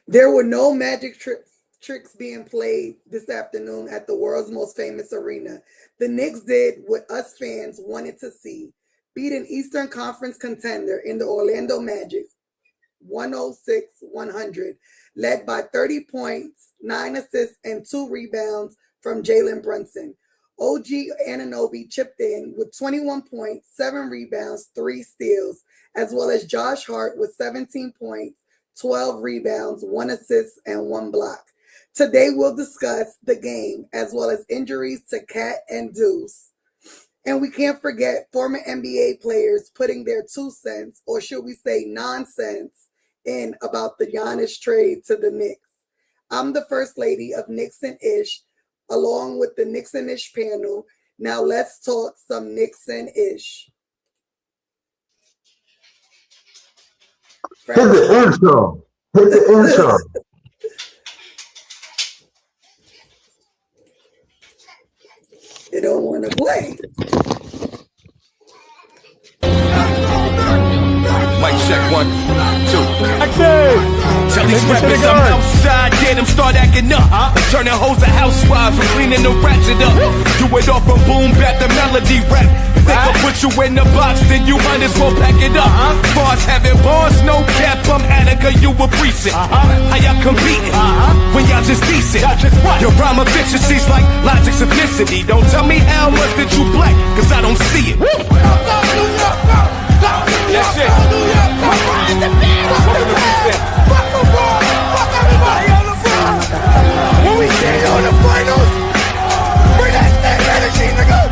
There were no magic tricks being played this afternoon at the world's most famous arena. The Knicks did what us fans wanted to see, beat an Eastern Conference contender in the Orlando Magic 106-100, led by 30 points, 9 assists, and 2 rebounds from Jalen Brunson. OG Anunoby chipped in with 21 points, 7 rebounds, 3 steals, as well as Josh Hart with 17 points, 12 rebounds, 1 assist, and 1 block. Today we'll discuss the game as well as injuries to Cat and Deuce. And we can't forget former NBA players putting their 2 cents, or should we say nonsense, in about the Giannis trade to the Knicks. I'm the first lady of Knicks and Ish, along with the Knicks and Ish panel. Now let's talk some Knicks and Ish. Hit the intro. Hit the intro. They don't want to play. Mic check 1, 2. Tell these rappers I'm outside, get them start acting up. Turning hoes to housewives and cleaning the ratchet up. Do it off from boom back to melody rap. If they can put you in the box, then you might as well pack it up. Fras having bars, no cap, I'm Attica, you a precinct. How y'all competing when y'all just decent? Your rhyme efficiency's like logic simplicity. Don't tell me how much that you black, cause I don't see it. That's it. Welcome to Precinct. Fuck the ball. Fuck everybody on the floor. When we see you in the finals, bring that same energy, nigga.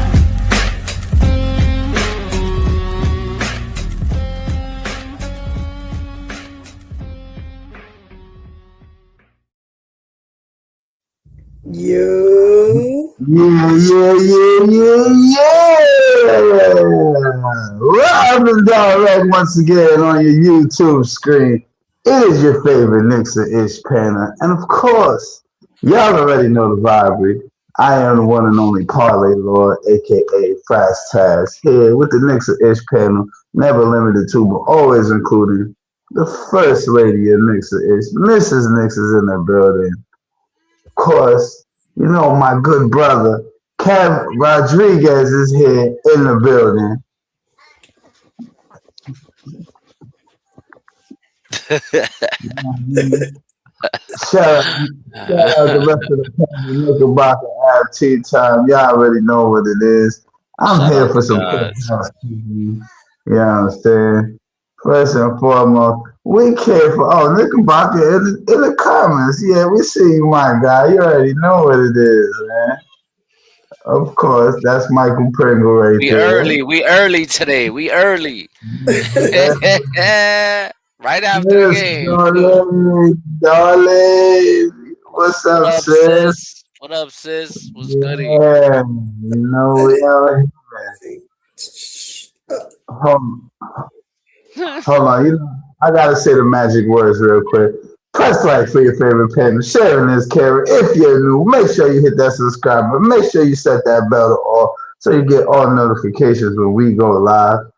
Live and direct once again on your YouTube screen. It is your favorite Knicks and Ish panel. And of course, y'all already know the vibe. I am the one and only Parlay Lord, aka Fras here with the Knicks and Ish panel, never limited to, but always including the first lady of Knicks and Ish. Mrs. Knicks is in the building. Of course, you know my good brother, Kev Rodriguez is here in the building. Shout out the rest of the Knickerbocker have tea time. Y'all already know what it is. I'm here for some housekeeping. You understand? First and foremost, we care for Knickerbocker in the comments. Yeah, we see you, my guy. You already know what it is, man. Of course, that's Michael Pringle right there. We early today. We early. Right after the game. Darling. What's up, sis? What up, sis? What's goody? Yeah, you know we out here. Hold on. You know, I gotta say the magic words real quick. Press like for your favorite panel. Sharing this carry. If you're new, make sure you hit that subscribe button. Make sure you set that bell to all so you get all notifications when we go live.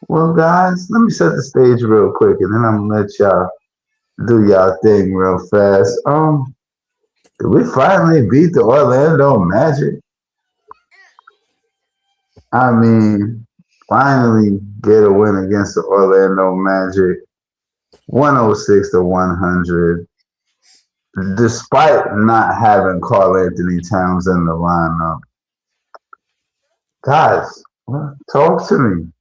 Well, guys, let me set the stage real quick, and then I'm gonna let y'all do y'all thing real fast. Did we finally beat the Orlando Magic? I mean, finally get a win against the Orlando Magic, 106-100, despite not having Karl Anthony Towns in the lineup. Guys, talk to me.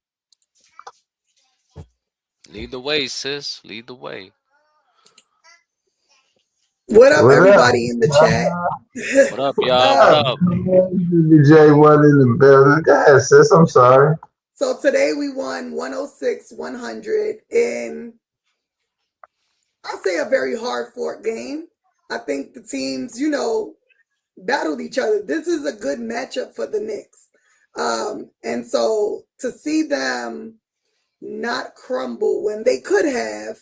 Lead the way, sis. Lead the way. What up, everybody in the chat? What up, y'all? What up? J1 in the building. Go ahead, sis. I'm sorry. So today we won 106-100 in, I'll say, a very hard-fought game. I think the teams, battled each other. This is a good matchup for the Knicks. And so to see them not crumble when they could have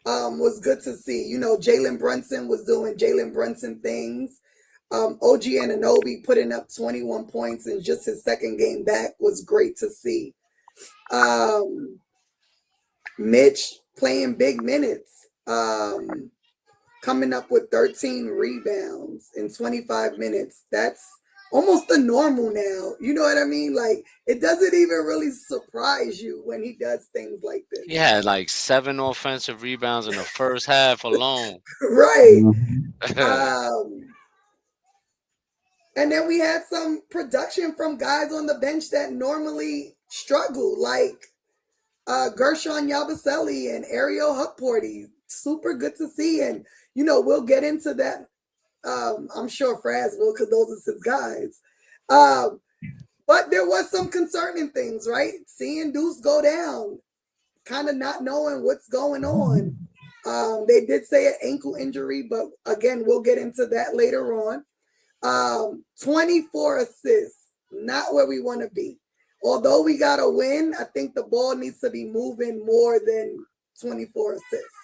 was good to see. Jalen Brunson was doing Jalen Brunson things. OG Anunoby putting up 21 points in just his second game back was great to see. Mitch playing big minutes. coming up with 13 rebounds in 25 minutes. That's almost the normal now. You know what I mean? Like, it doesn't even really surprise you when he does things like this. He had like 7 offensive rebounds in the first half alone. Right. Mhm. And then we had some production from guys on the bench that normally struggle, like Guerschon Yabusele and Ariel Hukporti. Super good to see. And, we'll get into that. I'm sure Fras will, because those are his guys. But there was some concerning things, right? Seeing Deuce go down, kind of not knowing what's going on. They did say an ankle injury, but again, we'll get into that later on. 24 assists, not where we want to be. Although we got a win, I think the ball needs to be moving more than 24 assists.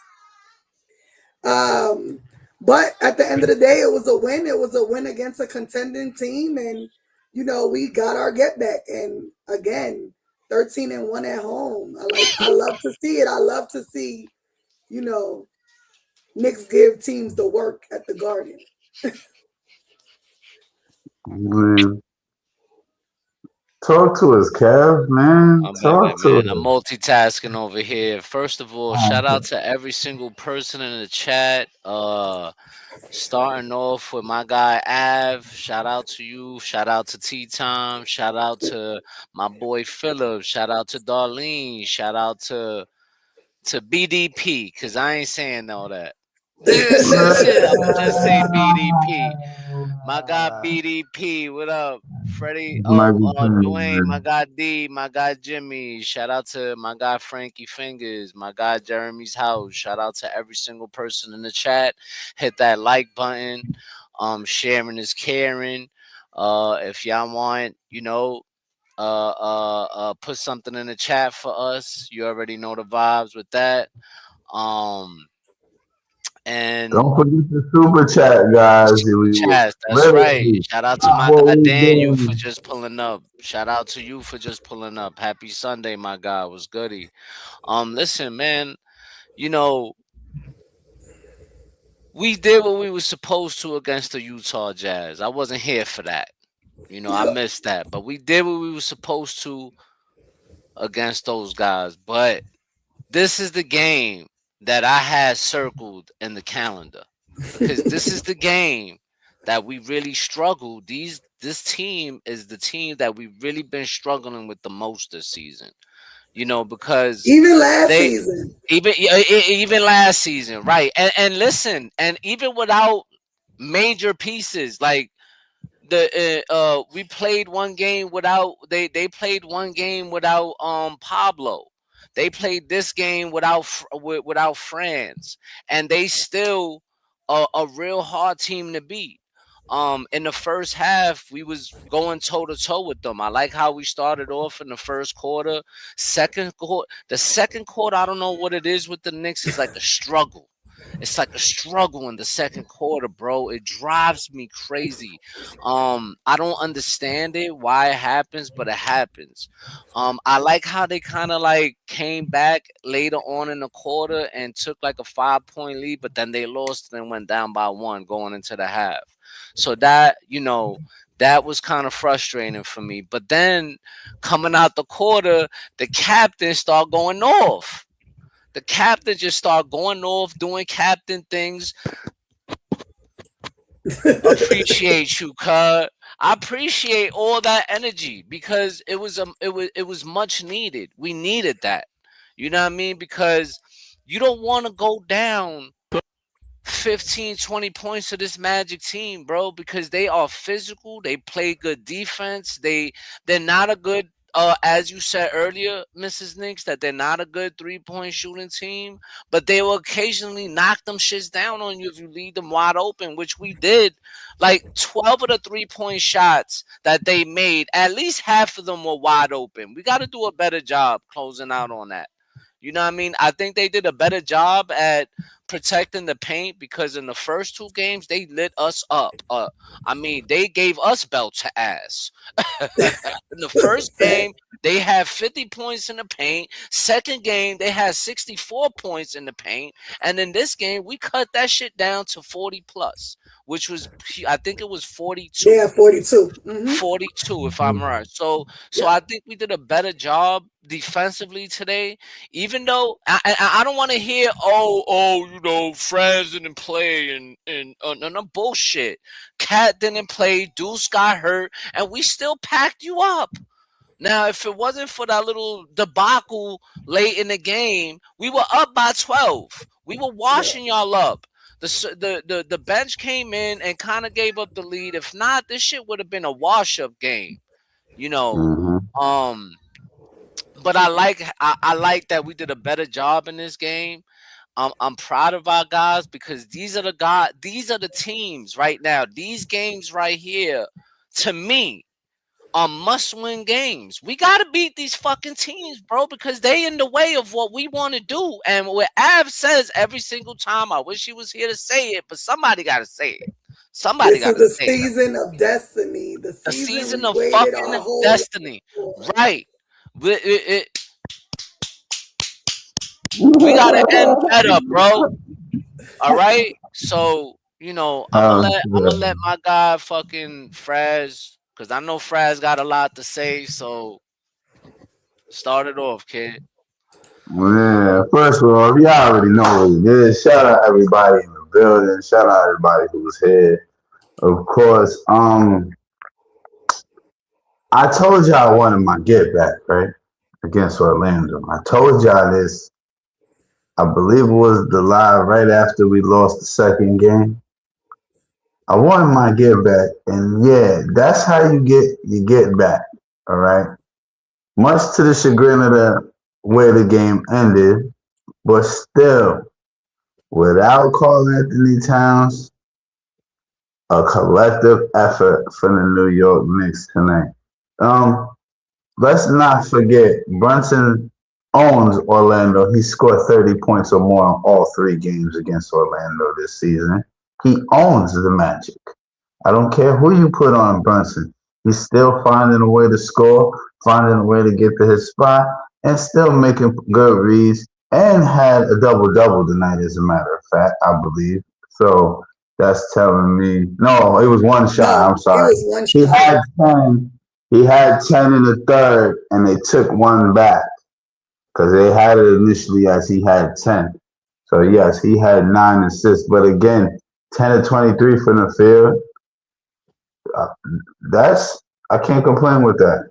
But at the end of the day, it was a win. It was a win against a contending team, and we got our get back. And again, 13-1 at home. I love to see it. I love to see, Knicks give teams the work at the Garden. Man. Talk to us, Kev, man. I'm Talk to I'm us. multitasking over here. First of all, shout out to every single person in the chat. Starting off with my guy Av. Shout out to you. Shout out to T Time. Shout out to my boy Philip. Shout out to Darlene. Shout out to BDP, cause I ain't saying all that. I'ma just say BDP. My guy BDP, what up? Freddie, Might be playing, Dwayne, my man. guy D, my guy Jimmy. Shout out to my guy Frankie Fingers, my guy Jeremy's house. Shout out to every single person in the chat. Hit that like button. Sharing is caring. If y'all want, put something in the chat for us. You already know the vibes with that. And Don't forget the super chat, guys. super We chats, that's right. literally Shout out to stop my what guy we Daniel for doing. just pulling up. Shout out to you for just pulling up. Happy Sunday, my guy. Was goody. Listen, man. You know, we did what we were supposed to against the Utah Jazz. I wasn't here for that. I Yeah. missed that. But we did what we were supposed to against those guys. But this is the game that I had circled in the calendar, because this is the game that we really struggled. This team is the team that we've really been struggling with the most this season. Because Even last they season. even last season, right? And listen, and even without major pieces, like we played one game without they played one game without Pablo. They played this game without France, and they still a real hard team to beat. In the first half, we was going toe to toe with them. I like how we started off in the first quarter. The second quarter, I don't know what it is with the Knicks. It's like a struggle. It's like a struggle in the second quarter, bro. It drives me crazy. I don't understand it, why it happens, but it happens. I like how they kind of like came back later on in the quarter and took like a 5-point lead, but then they lost and went down by 1 going into the half. So that was kind of frustrating for me. But then coming out the quarter, the captain started going off. The captain just started going off, doing captain things. Appreciate you, cuz. I appreciate all that energy, because it was much needed. We needed that. You know what I mean? Because you don't want to go down 15, 20 points to this Magic team, bro, because they are physical. They play good defense. They're not a good as you said earlier, Mrs. Knicks, that they're not a good 3-point shooting team, but they will occasionally knock them shits down on you if you leave them wide open, which we did. Like 12 of the 3-point shots that they made, at least half of them were wide open. We got to do a better job closing out on that. You know what I mean? I think they did a better job at protecting the paint because in the first 2 games they lit us up. I mean, they gave us belt to ass. In the first game, they had 50 points in the paint. Second game, they had 64 points in the paint. And in this game, we cut that shit down to 40 plus, which was, I think it was 42. Yeah, 42. 42, if I'm right. So Yeah. I think we did a better job defensively today. Even though I don't want to hear, Fras didn't play and no bullshit. Cat didn't play. Deuce got hurt, and we still packed you up. Now, if it wasn't for that little debacle late in the game, we were up by 12. We were washing y'all up. The bench came in and kind of gave up the lead. If not, this shit would have been a wash-up game, But I like that we did a better job in this game. I'm proud of our guys because these are the teams right now. These games right here, to me, are must-win games. We got to beat these fucking teams, bro, because they in the way of what we want to do. And what Av says every single time, I wish he was here to say it, but somebody got to say it. Somebody got to say it. This is the season of destiny. The season of fucking destiny. Right. We got to end better, bro. All right? So, I'm gonna let my guy fucking Fras, because I know Fras got a lot to say, so start it off, kid. Yeah, first of all, y'all already know what it is. Shout out everybody in the building. Shout out everybody who was here. Of course, I told y'all I wanted my get back, right? Against Orlando. I told y'all this, I believe it was the live right after we lost the second game. I wanted my get back, and yeah, that's how you get back, all right? Much to the chagrin of the way the game ended, but still, without Karl Anthony Towns, a collective effort for the New York Knicks tonight. Let's not forget, Brunson owns Orlando. He scored 30 points or more in all 3 games against Orlando this season. He owns the Magic. I don't care who you put on Brunson. He's still finding a way to score, finding a way to get to his spot, and still making good reads, and had a double-double tonight, as a matter of fact, I believe. So that's telling me, no, it was one shot. I'm sorry. It was one shot. He had 10 in the third, and they took one back because they had it initially as he had 10. So, yes, he had 9 assists. But again, 10 to 23 from the field, I can't complain with that.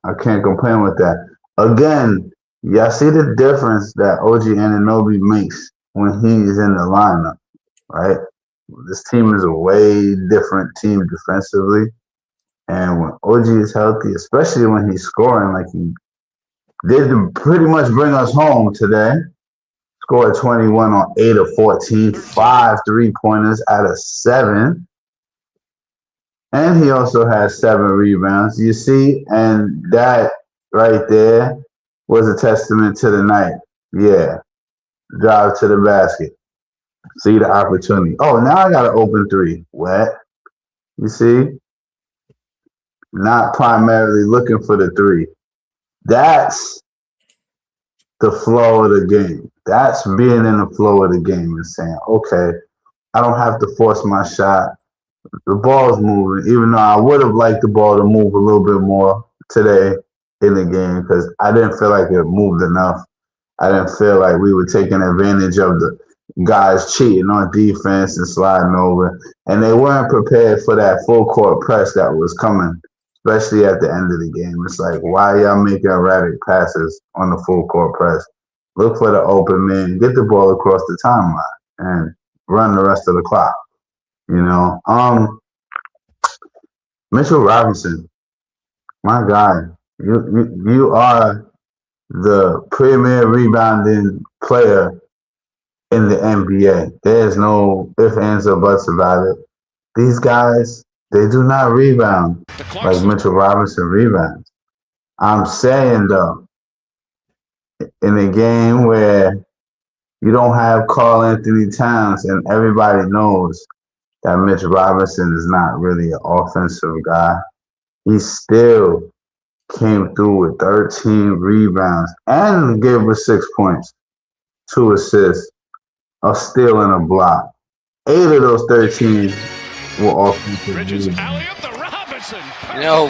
I can't complain with that. Again, y'all see the difference that OG Anunoby makes when he's in the lineup, right? This team is a way different team defensively. And when OG is healthy, especially when he's scoring like he did to pretty much bring us home today, scored 21 on 8 of 14, 5 3-pointers out of 7. And he also has 7 rebounds, you see? And that right there was a testament to the night. Yeah. Drive to the basket. See the opportunity. Oh, now I got an open 3. Wet. You see? Not primarily looking for the 3. That's the flow of the game. That's being in the flow of the game and saying, okay, I don't have to force my shot. The ball's moving, even though I would have liked the ball to move a little bit more today in the game because I didn't feel like it moved enough. I didn't feel like we were taking advantage of the guys cheating on defense and sliding over. And they weren't prepared for that full court press that was coming, especially at the end of the game. It's like, why y'all making erratic passes on the full court press? Look for the open man, get the ball across the timeline, and run the rest of the clock. Mitchell Robinson, my guy, you are the premier rebounding player in the NBA. There's no ifs, ands, or buts about it. These guys, they do not rebound like Mitchell Robinson rebounds. I'm saying, though, in a game where You don't have Karl Anthony Towns, and everybody knows that Mitch Robinson is not really an offensive guy. He still came through with 13 rebounds and gave us 6 points, 2 assists, a steal and a block. 8 of those 13 were offensive rebounds.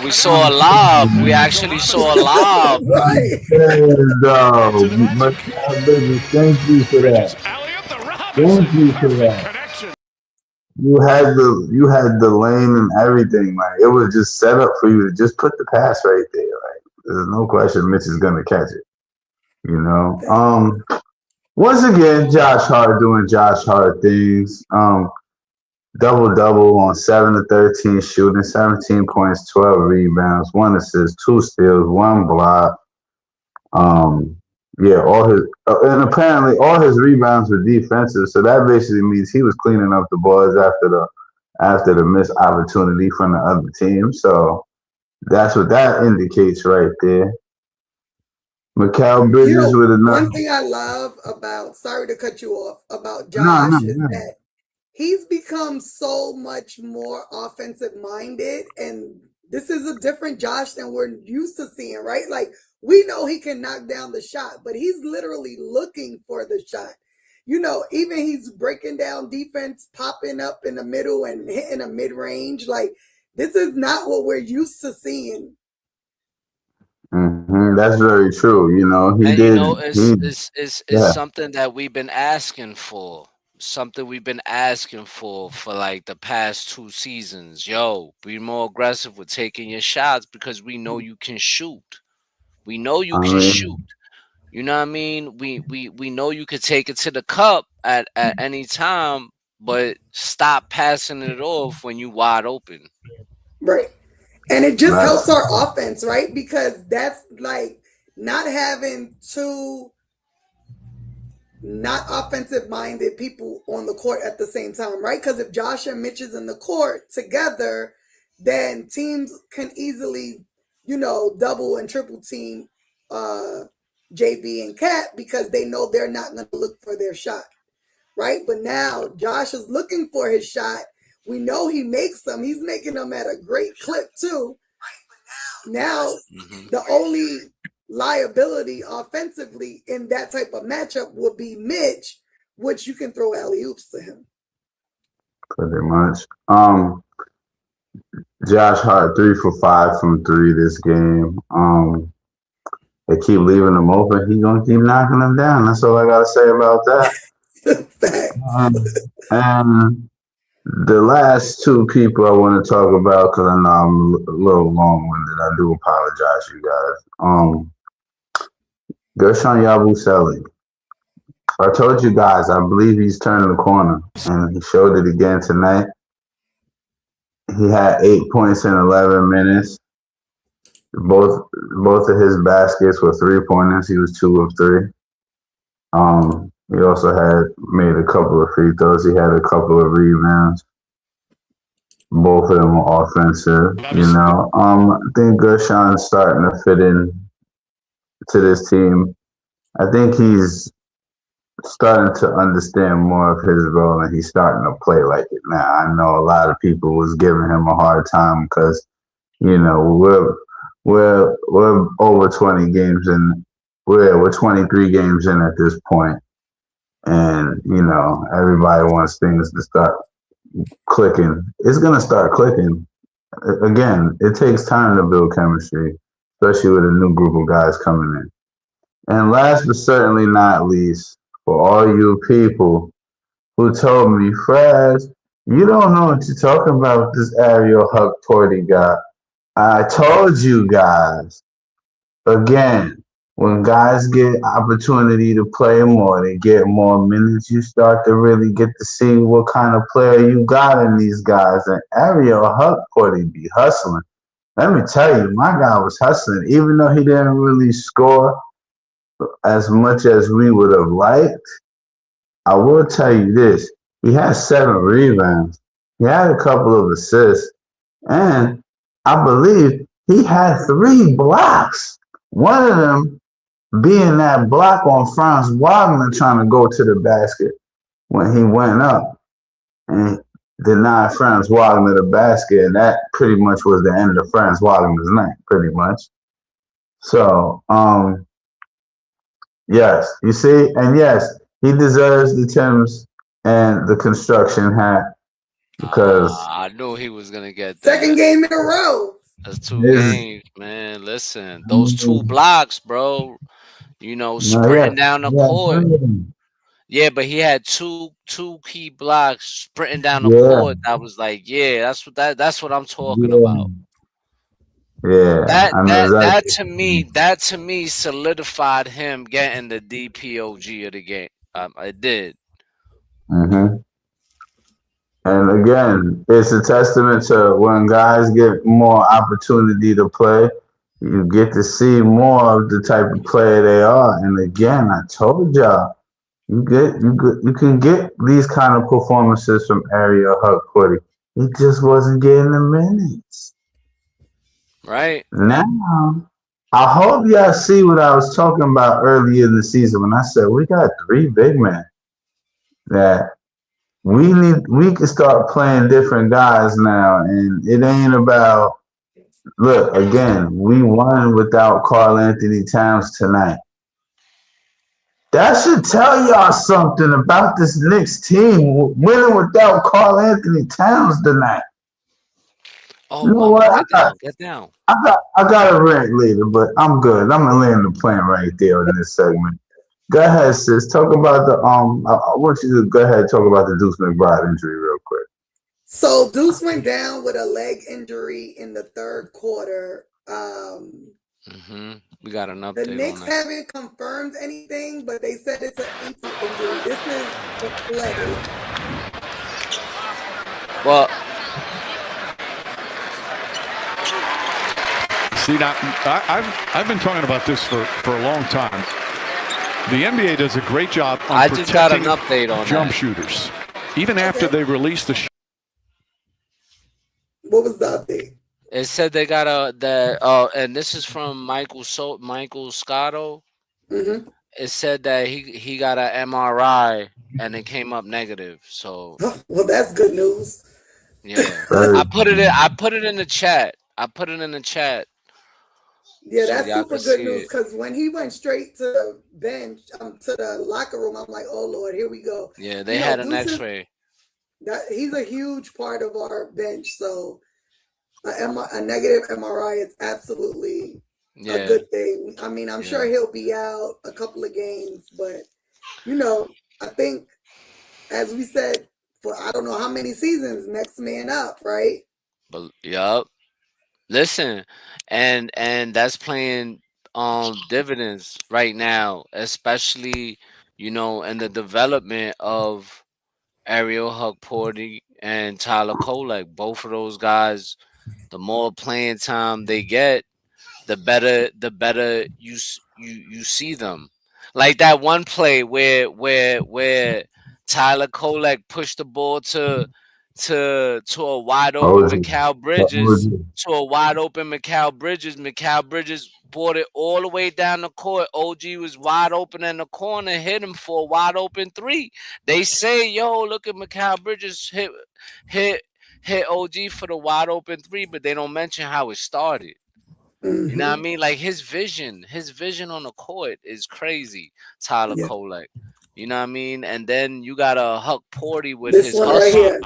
We saw a lob. We actually saw a lob. Right. Thank you for that. Thank you for that. You had the lane and everything. Like, it was just set up for you to just put the pass right there. Like, there's no question Mitch is gonna catch it. You know. Once again, Josh Hart doing Josh Hart things. Double on 7 of 13 shooting, 17 points, 12 rebounds, 1 assist, 2 steals, 1 block. All his and apparently all his rebounds were defensive, so that basically means he was cleaning up the boards after the missed opportunity from the other team. So that's what that indicates right there. Mikal Bridges with another. One thing I love about, sorry to cut you off, about Josh is that he's become so much more offensive minded, and this is a different Josh than we're used to seeing, right? Like, we know he can knock down the shot, but he's literally looking for the shot. Even he's breaking down defense, popping up in the middle and hitting a mid-range. Like, this is not what we're used to seeing. Mm-hmm. That's very true. It's something that we've been asking for. Something we've been asking for like the past 2 seasons. Be more aggressive with taking your shots because we know you can shoot. We know you can shoot. You know what I mean? We know you could take it to the cup at any time, but stop passing it off when you wide open. Right. And it just helps our offense, right? Because that's like not having 2 not offensive minded people on the court at the same time, right? Because if Josh and Mitch is in the court together, then teams can easily, double and triple team JB and Cat because they know they're not going to look for their shot, right? But now Josh is looking for his shot. We know he makes them. He's making them at a great clip too. Now, the only liability offensively in that type of matchup would be Mitch, which you can throw alley-oops to him. Pretty much. Josh Hart 3 for 5 from 3 this game. They keep leaving him open. He's gonna keep knocking them down. That's all I gotta say about that. And the last 2 people I want to talk about, because I know I'm a little long-winded. I do apologize, you guys. Guerschon Yabusele. I told you guys, I believe he's turning the corner, and he showed it again tonight. He had 8 points in 11 minutes. Both of his baskets were 3-pointers. He was 2 of 3. He also had made a couple of free throws. He had a couple of rebounds. Both of them were offensive. I think Guerschon's starting to fit in to this team. I think he's starting to understand more of his role, and he's starting to play like it now. I know a lot of people was giving him a hard time because, we're over 20 games in. We're 23 games in at this point, and everybody wants things to start clicking. It's gonna start clicking. Again, it takes time to build chemistry, especially with a new group of guys coming in. And last but certainly not least, for all you people who told me, Fras, you don't know what you're talking about with this Ariel Hukporti guy. I told you guys, again, when guys get opportunity to play more, they get more minutes, you start to really get to see what kind of player you got in these guys. And Ariel Hukporti be hustling. Let me tell you, my guy was hustling. Even though he didn't really score as much as we would have liked, I will tell you this. He had 7 rebounds. He had a couple of assists. And I believe he had 3 blocks. One of them being that block on Franz Wagner trying to go to the basket when he went up and denied Franz Wagner the basket, and that pretty much was the end of Franz Wagner's night, pretty much. So, yes, you see, and yes, he deserves the Timbs and the construction hat because I knew he was gonna get Second that. game in a row. That's 2 his, games, man. Listen, those 2 blocks, bro. no, yeah, Sprinting down the court. Yeah, but he had two key blocks sprinting down the yeah, court. I was like, yeah, that's what I'm talking yeah, about. yeah, That I know that that exactly. to me solidified him getting the DPOG of the game. It did. Hmm. And again, it's a testament to when guys get more opportunity to play, you get to see more of the type of player they are. And again, I told y'all, you can get these kind of performances from Ariel Hukporti. He just wasn't getting the minutes. Right? Now, I hope y'all see what I was talking about earlier in the season when I said we got 3 big men that we can start playing different guys now, and it ain't about look again. We won without Karl Anthony Towns tonight. That should tell y'all something about this Knicks team winning without Karl Anthony Towns tonight. Oh, You know mama, what? get down, get down. I got a rant later, but I'm good. I'm gonna land the plane right there in this segment. Go ahead, sis. Talk about the I want you to go ahead and talk about the Deuce McBride injury real quick. So Deuce went down with a leg injury in the third quarter. We got an The update on Knicks that. haven't confirmed anything, but they said it's an ankle injury. This is the play. Well, see now, I've been talking about this for a long time. The NBA does a great job on I just got an protecting update on jump that. shooters, even after they release the. What was the update? It said they got and this is from Michael Scotto. Mm-hmm. It said that he got an MRI and it came up negative. So Well, that's good news. yeah, Right. I put it in the chat. I put it in the chat Yeah, so that's y'all super could good see news it. because when he went straight to the bench, to the locker room, I'm like, oh Lord, here we go. Yeah, they had an X-ray. He's a huge part of our bench, so a negative MRI is absolutely a Yeah, good thing. I mean, I'm sure he'll be out a couple of games, but I think as we said for I don't know how many seasons, next man up, right? but yup. Listen, and that's playing dividends right now, especially in the development of Ariel Hukporti and Tyler Kolek. Both of those guys, the more playing time they get, the better you see them. Like that one play where Tyler Kolek pushed the ball to a wide open OG. Mikal Bridges to a wide open Mikal Bridges. Mikal Bridges brought it all the way down the court. OG was wide open in the corner, hit him for a wide open 3. They say, "Yo, look at Mikal Bridges hit hit OG for the wide open 3," but they don't mention how it started. You know what I mean? Like his vision on the court is crazy. Tyler Yeah. Kolek. You know what I mean? And then you got a Hukporti with This his one hustle. right here.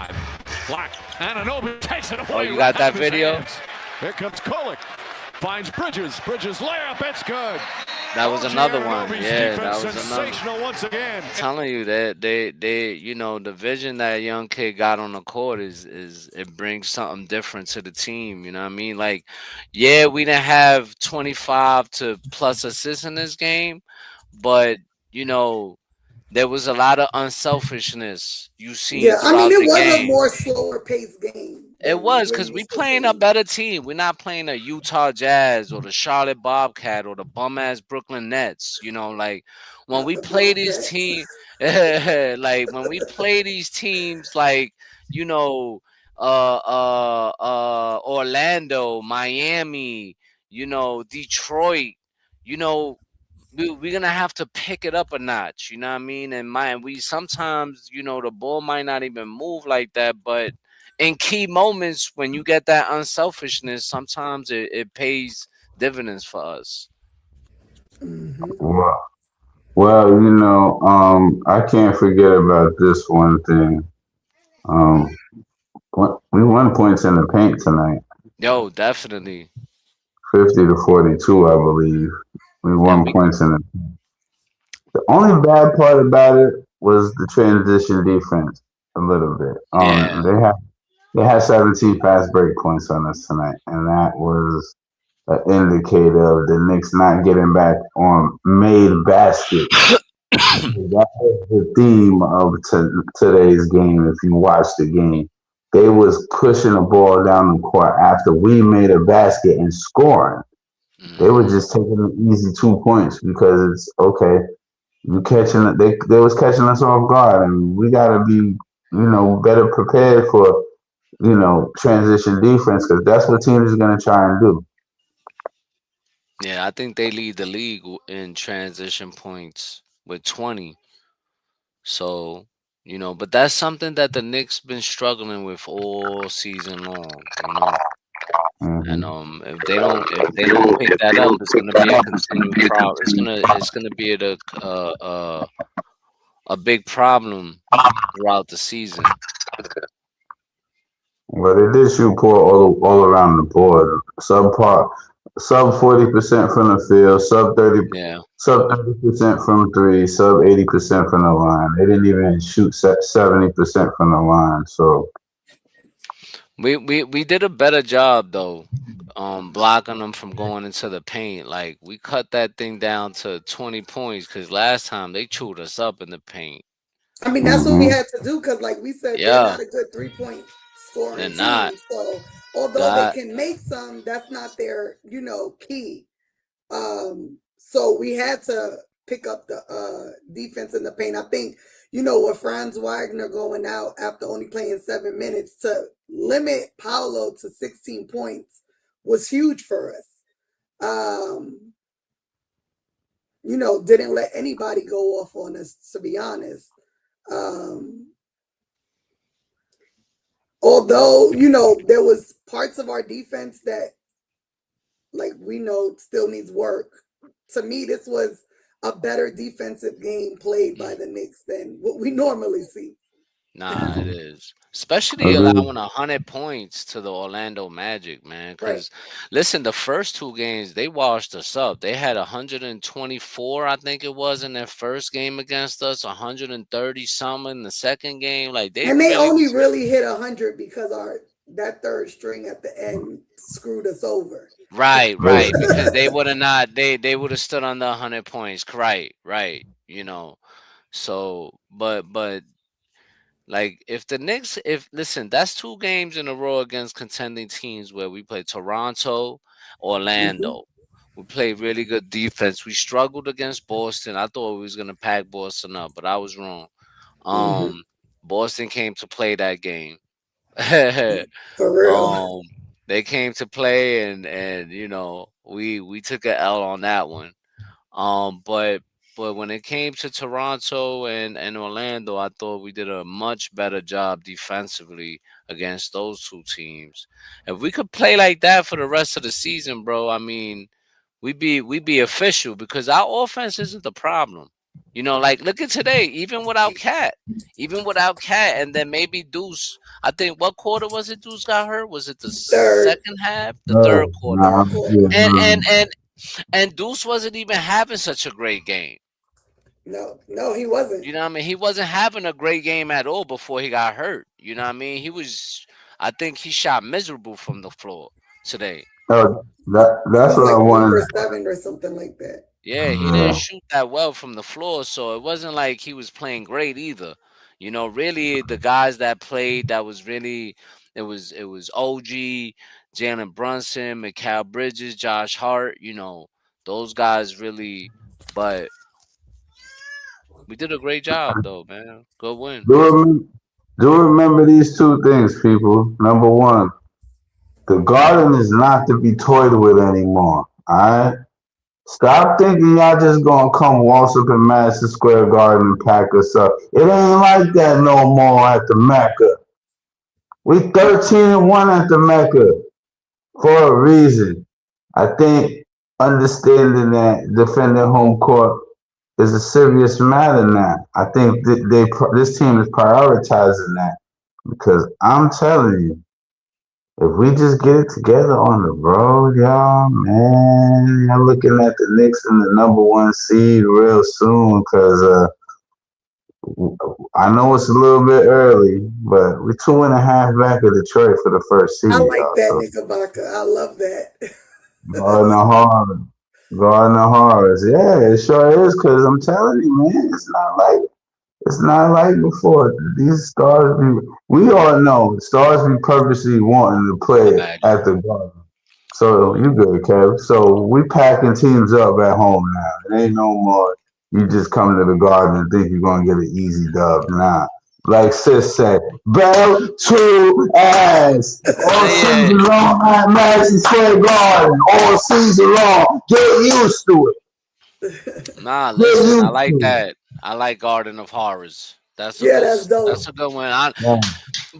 Block. Anunoby takes it away. Oh, you got right that out of his video? hands. Here comes Kolek. Finds Bridges. Bridges layup. It's good. That was OG another one. Anunoby's Yeah, that defense was another. sensational once again. I'm telling you that they the vision that young kid got on the court is it brings something different to the team. You know what I mean? Like, yeah, we didn't have 25 to plus assists in this game, but there was a lot of unselfishness you seen Yeah, I mean, throughout it the was a game. more slower paced game It than was we're because we used to playing a seeing. better team. We're not playing a Utah Jazz or the Charlotte Bobcat or the bum ass Brooklyn Nets. Like when Not we the play these Bobcats. teams, like when we play these teams, like you know, Orlando, Miami, Detroit, you know, we're gonna have to pick it up a notch. You know what I mean? And we sometimes, the ball might not even move like that, but in key moments when you get that unselfishness, sometimes it pays dividends for us. Well, I can't forget about this one thing. Um, we won points in the paint tonight, Yo, definitely. 50-42, I believe. We And won we points in the only bad part about it was the transition defense a little bit. yeah. They had 17 fast break points on us tonight, and that was an indicator of the Knicks not getting back on made baskets. That was the theme of today's game. If you watch the game, they was pushing the ball down the court after we made a basket and scoring. They were Mhm. just taking an easy 2 points because it's okay. You catching they was catching us off guard, and we gotta be better prepared for transition defense because that's what teams are gonna try and do. Yeah, I think they lead the league in transition points with 20. So, but that's something that the Knicks been struggling with all season long. And Hmm. if they don't pick that up, it's gonna be a continued problem. It's gonna be a big problem throughout the season. But they did shoot poor all around the board. Sub 40% from the field, Yeah. sub 30% from three, sub 80% from the line. They didn't even shoot 70% from the line. So We did a better job though, blocking them from going into the paint. Like we cut that thing down to 20 points because last time they chewed us up in the paint. I mean, that's what we hmm had to do because, like we said, they're Yeah, not a good 3 point they're scoring not. team. So, although they God, can make some, that's not their, key. So we had to pick up the defense in the paint. I think, with Franz Wagner going out after only playing 7 minutes to limit Paolo to 16 points was huge for us. Um, didn't let anybody go off on us, to be honest. Um, although, there was parts of our defense that, like, we know still needs work. To me, this was a better defensive game played by mm, the Knicks than what we normally see. nah, it is. Especially Agreed. allowing 100 points to the Orlando Magic, man. Right. Because listen, the first two games they washed us up. They had 124, I think it was, in their first game against us. 130 some in the second game. Like they And they really only was. really hit 100 because our that third string at the end screwed us over. Right, right. Listen, Because they would have not they would have stood on the 100 points. Right, right. So but like if the Knicks if listen, that's two games in a row against contending teams where we played Toronto, Mhm. Orlando. We played really good defense. We struggled against Boston. I thought we was gonna pack Boston up, but I was wrong. Mhm. Boston came to play that game. For real. um they came to play and we took a L on that one. But when it came to Toronto and Orlando, I thought we did a much better job defensively against those two teams. If we could play like that for the rest of the season, bro, I mean, we'd be official because our offense isn't the problem. Like look at today, even without Cat, and then maybe Deuce. I think what quarter was it? Deuce got hurt. Was it the Third. second half, the third no, quarter? nah, Third quarter. yeah, And and no. and and Deuce wasn't even having such a great game. No, no, he wasn't. You know what I mean? He wasn't having a great game at all before he got hurt. You know what I mean? I think he shot miserable from the floor today. Oh, He that's was what I like one wanted. for seven or something like that. Yeah, he didn't shoot that well from the floor, so it wasn't like he was playing great either. Really the guys that played that was really it was OG, Jalen Brunson, Mikal Bridges, Josh Hart, those guys really, but we did a great job though, man. Good win. Do remember, do remember these two things, people. Number one, the garden is not to be toyed with anymore. All right, Stop thinking y'all just gonna come waltz up in Madison Square Garden and pack us up. It ain't like that no more at the Mecca. We 13-1 at the Mecca for a reason. I think understanding that defending home court is a serious matter now. I think this team is prioritizing that because I'm telling you, if we just get it together on the road, y'all, man, I'm looking at the Knicks in the #1 seed real soon because I know it's a little bit early, but we're 2.5 back of Detroit for the first seed, I like y'all. that, So Knickerbocker. I love that. guarding the hard, guarding the horrors. Yeah, it sure is because I'm telling you, man, it's not like before. These stars be. We all know stars be purposely wanting to My play bad. at the Garden. So you good, Kev. So we packing teams up at home now. It ain't no more. You just come to the Garden and think you're gonna get an easy dub. Nah. Like Sis said, bell to ass. All Yeah. season long at Madison Square Garden. All season long. Get used to it. Nah, Get listen, I used like to that. I like Garden of Horrors. Yeah, that's dope. That's a good one. it.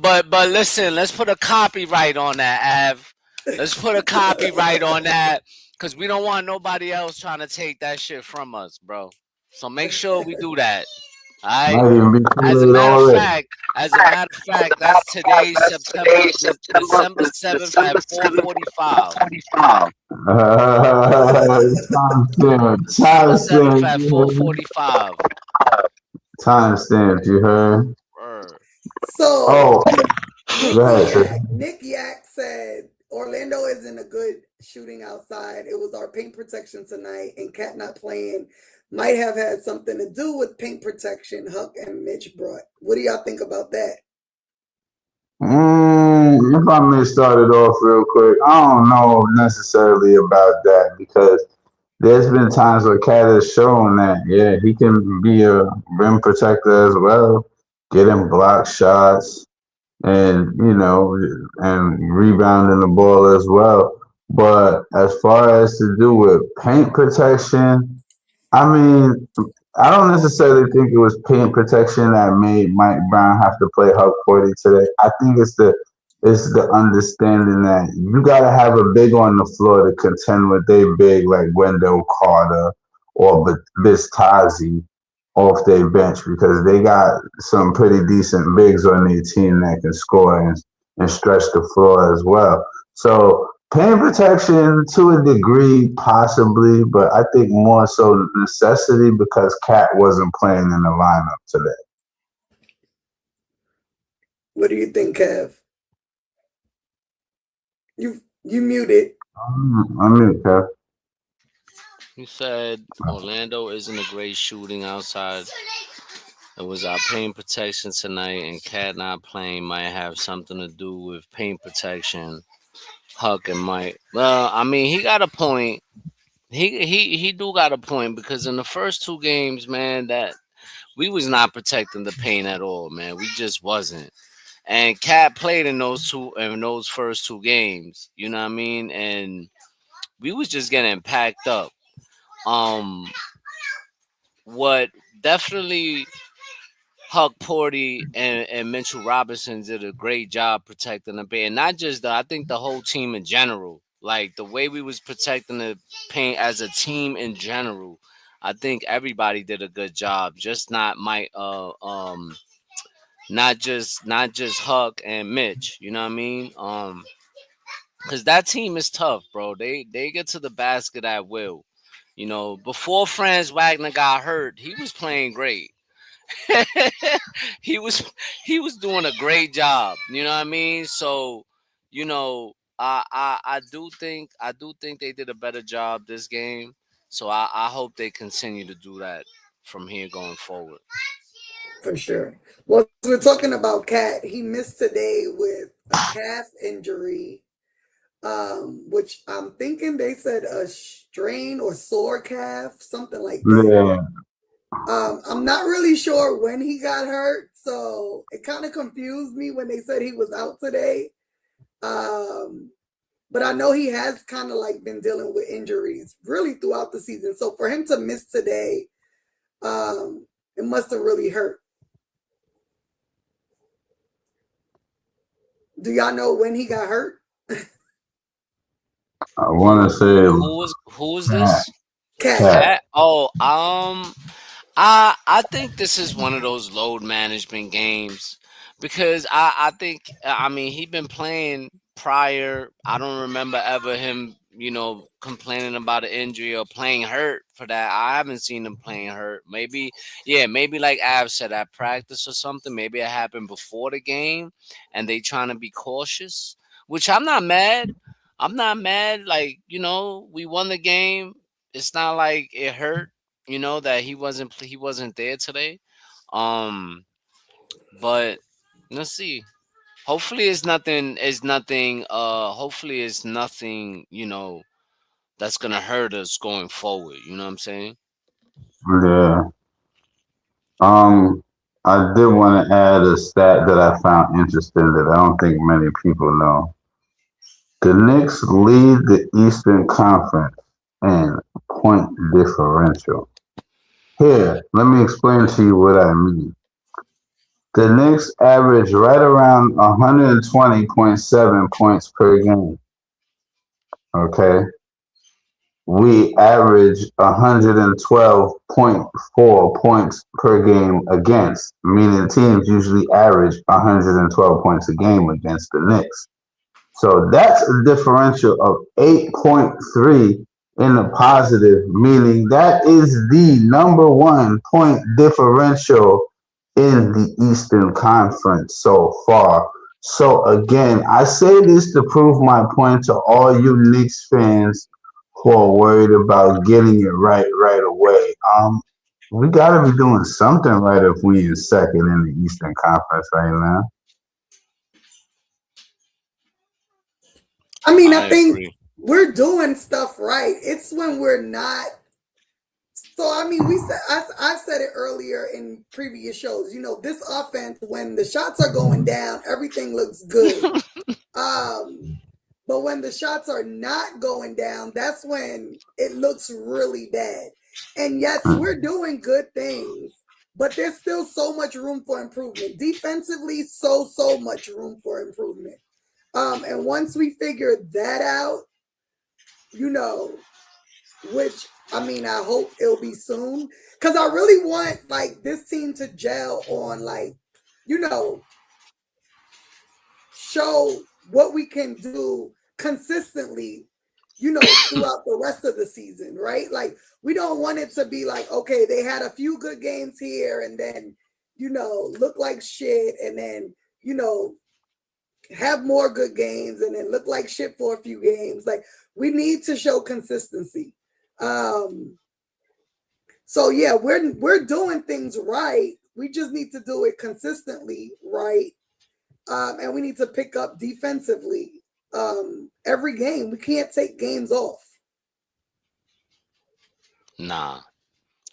But listen, let's put a copyright on that, Av. Let's put a copyright on that because we don't want nobody else trying to take that shit from us, bro. So make sure we do that. All right. Might even be too As a late matter of already. fact, that's today, December 7th at 4:45. December Time 7th stamp, at you heard? 4:45. Time stamp, you heard? So Oh, go ahead, sis. Nick Yak said Orlando isn't a good shooting outside. It was our paint protection tonight, and Cat not playing might have had something to do with paint protection Huck and Mitch brought. What do y'all think about that? If I may start it off real quick, I don't know necessarily about that because there's been times where Cat has shown that, yeah, he can be a rim protector as well, getting block shots, and and rebounding the ball as well. But as far as to do with paint protection, I mean, I don't necessarily think it was paint protection that made Mike Brown have to play Hukporti today. I think it's the understanding that you gotta have a big on the floor to contend with a big like Wendell Carter or Bistazi off their bench because they got some pretty decent bigs on their team that can score and stretch the floor as well. So paint protection to a degree, possibly, but I think more so necessity because Cat wasn't playing in the lineup today. What do you think, Kev? You muted. I mean, Cat. You said Orlando isn't a great shooting outside. It was our paint protection tonight, and Cat not playing might have something to do with paint protection. Huck and Mike. Well, I mean, he got a point. He do got a point because in the first two games, man, that we was not protecting the paint at all, man. We just wasn't. And Cat played in those first two games. You know what I mean? And we was just getting packed up. Um, what definitely Huck Porty and Mitchell Robinson did a great job protecting the paint. And not just I think the whole team in general. Like the way we was protecting the paint as a team in general. I think everybody did a good job. Just not not just Huck and Mitch. You know what I mean? Because that team is tough, bro. They get to the basket at will. You know, before Franz Wagner got hurt, he was playing great. he was he was doing a great job. You know what I mean? So, you know, I do think they did a better job this game. So I hope they continue to do that from here going forward. For sure. Well, we're talking about Cat. He missed today with a calf injury, which I'm thinking they said a strain or sore calf, something like that. Yeah. I'm not really sure when he got hurt, so it kind of confused me when they said he was out today. But but I know he has kind of like been dealing with injuries really throughout the season. So for him to miss today, it must have really hurt. Do y'all know when he got hurt? I want to say Who was this? Cat. Oh, I think this is one of those load management games because I think I mean he been playing prior. I don't remember ever him complaining about an injury or playing hurt for that. I haven't seen him playing hurt. Maybe maybe like Av said at practice or something. Maybe it happened before the game and they trying to be cautious, which I'm not mad. I'm not mad. Like we won the game. It's not like it hurt that he wasn't there today. But let's see. Hopefully it's nothing. Hopefully it's nothing. That's gonna hurt us going forward. You know what I'm saying? yeah. I did want to add a stat that I found interesting that I don't think many people know. The Knicks lead the Eastern Conference in point differential. Here, let me explain to you what I mean. The Knicks average right around 120.7 points per game. Okay. We average 112.4 points per game against, meaning teams usually average 112 points a game against the Knicks. So that's a differential of 8.3 in the positive, meaning that is the number one point differential in the Eastern Conference so far. So again, I say this to prove my point to all you Knicks fans who are worried about getting it right away. We gotta be doing something right if we in second in the Eastern Conference right now. I mean, I I think agree. we're doing stuff right. It's when we're not. So I mean, I've said it earlier in previous shows. This offense, when the shots are going down, everything looks good. But when the shots are not going down, that's when it looks really bad. And yes, we're doing good things, but there's still so much room for improvement. Defensively, so much room for improvement. And once we figure that out, which I mean, I hope it'll be soon, because I really want like this team to gel on show what we can do consistently, throughout the rest of the season, right? Like we don't want it to be like, okay, they had a few good games here and then, look like shit and then, have more good games and then look like shit for a few games. Like we need to show consistency. So yeah, we're doing things right. We just need to do it consistently, right? And we need to pick up defensively every game. We can't take games off. Nah.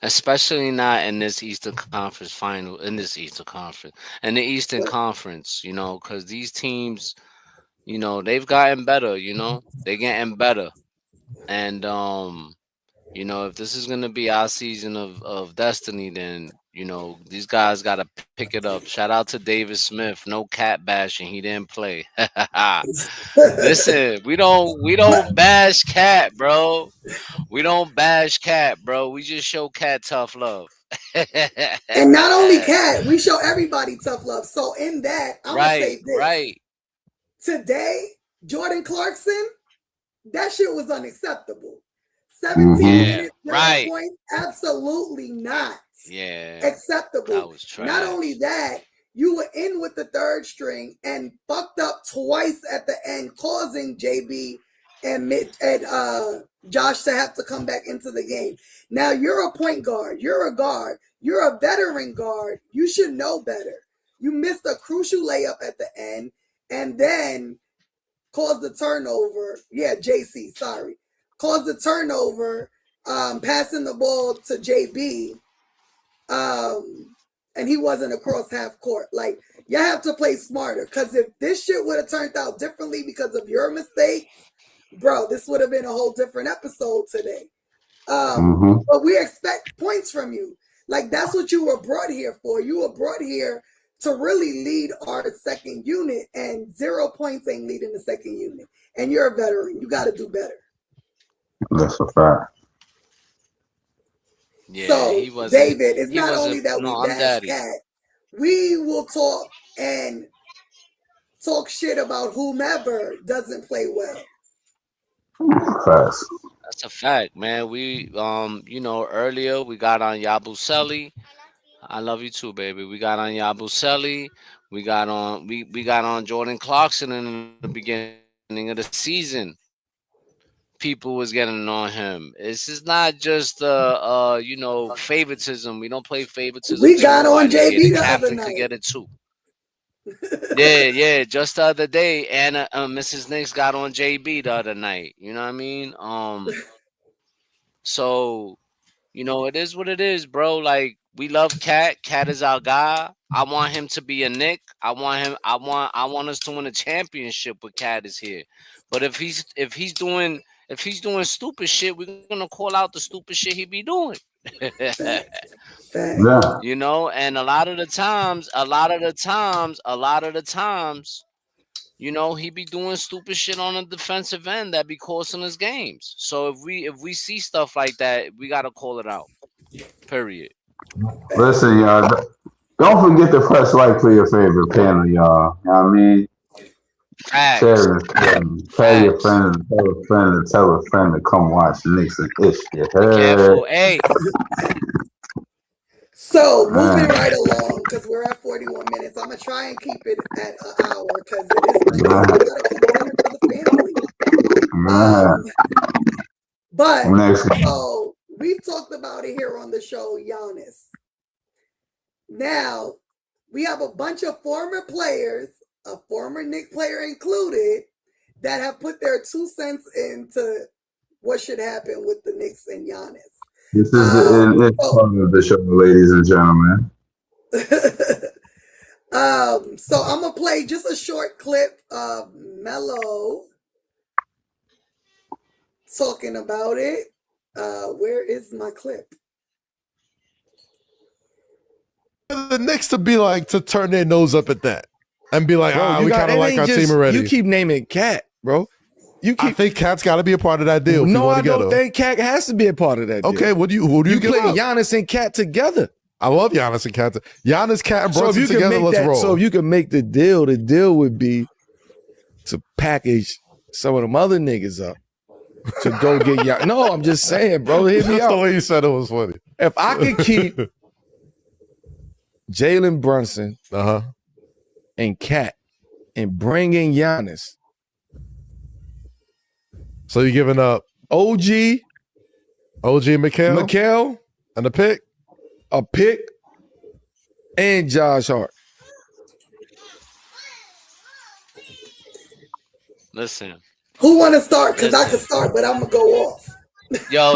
Especially not in this Eastern Conference final, in this Eastern Conference, and the Eastern Conference, because these teams, they've gotten better, they're getting better. And, if this is going to be our season of destiny, then, these guys got to pick it up. Shout out to David Smith. No cat bashing. He didn't play. Listen, we don't bash cat, bro. We don't bash cat, bro. We just show cat tough love. And not only cat, we show everybody tough love. So in that, I'm gonna say this. Right. Today, Jordan Clarkson, that shit was unacceptable. 17 minutes, 0 points, absolutely not acceptable. That was trash. Not only that, you were in with the third string and fucked up twice at the end, causing JB and Josh to have to come back into the game. Now you're a point guard. You're a guard. You're a veteran guard. You should know better. You missed a crucial layup at the end and then caused the turnover. Yeah, JC, sorry. Caused the turnover, passing the ball to JB. And he wasn't across half court. Like, you have to play smarter. Because if this shit would have turned out differently because of your mistake, bro, this would have been a whole different episode today. But we expect points from you. Like, that's what you were brought here for. You were brought here to really lead our second unit, and 0 points ain't leading the second unit. And you're a veteran. You got to do better. That's a fact. Yeah, so, he wasn't. David, it's not only that we bash Cat. We will talk shit about whomever doesn't play well. Fast. That's a fact, man. We earlier we got on Yabusele. I love you too, baby. We got on Yabusele. We got on Jordan Clarkson in the beginning of the season. People was getting on him. This is not just favoritism. We don't play favoritism. We got on JB the other night. Could get it too. Yeah. Just the other day, Anna, Mrs. Knicks got on JB the other night. You know what I mean? So, it is what it is, bro. Like, we love Cat. Cat is our guy. I want him to be a Knick. I want us to win a championship with Cat is here. But if he's doing stupid shit, we're gonna call out the stupid shit he be doing. Yeah. And a lot of the times, he be doing stupid shit on the defensive end that be costing us games. So if we see stuff like that, we gotta call it out. Period. Listen, y'all, don't forget to press like for your favorite panel, y'all. You know what I mean? Facts. Share this. Tell your friend, tell a friend to come watch Knicks and Ish. You heard? Careful, hey. So moving right along, because we're at 41 minutes. I'm gonna try and keep it at an hour because it is for the family. But so we've talked about it here on the show, Giannis. Now we have a bunch of former players, a former Knicks player included, that have put their 2 cents into what should happen with the Knicks and Giannis. This is the part of the show, ladies and gentlemen. So I'm gonna play just a short clip of Melo talking about it. Where is my clip? The Knicks to turn their nose up at that and be like, we kind of like our team already. You keep naming Cat, bro. I think Cat's got to be a part of that deal. No, I don't think Cat has to be a part of that deal. Okay, who do you play Giannis and Cat together. I love Giannis and Cat. Giannis, Cat, and Brunson together. Let's roll. So if you can make the deal would be to package some of them other niggas up to go get Giannis. No, I'm just saying, bro. Hit me That's out. the way you said it was funny. If I could keep Jalen Brunson and Cat and bring in Giannis. So you're giving up OG and Mikal, and a pick, and Josh Hart. Listen. Who want to start? Because I can start, but I'm gonna go off. Yo,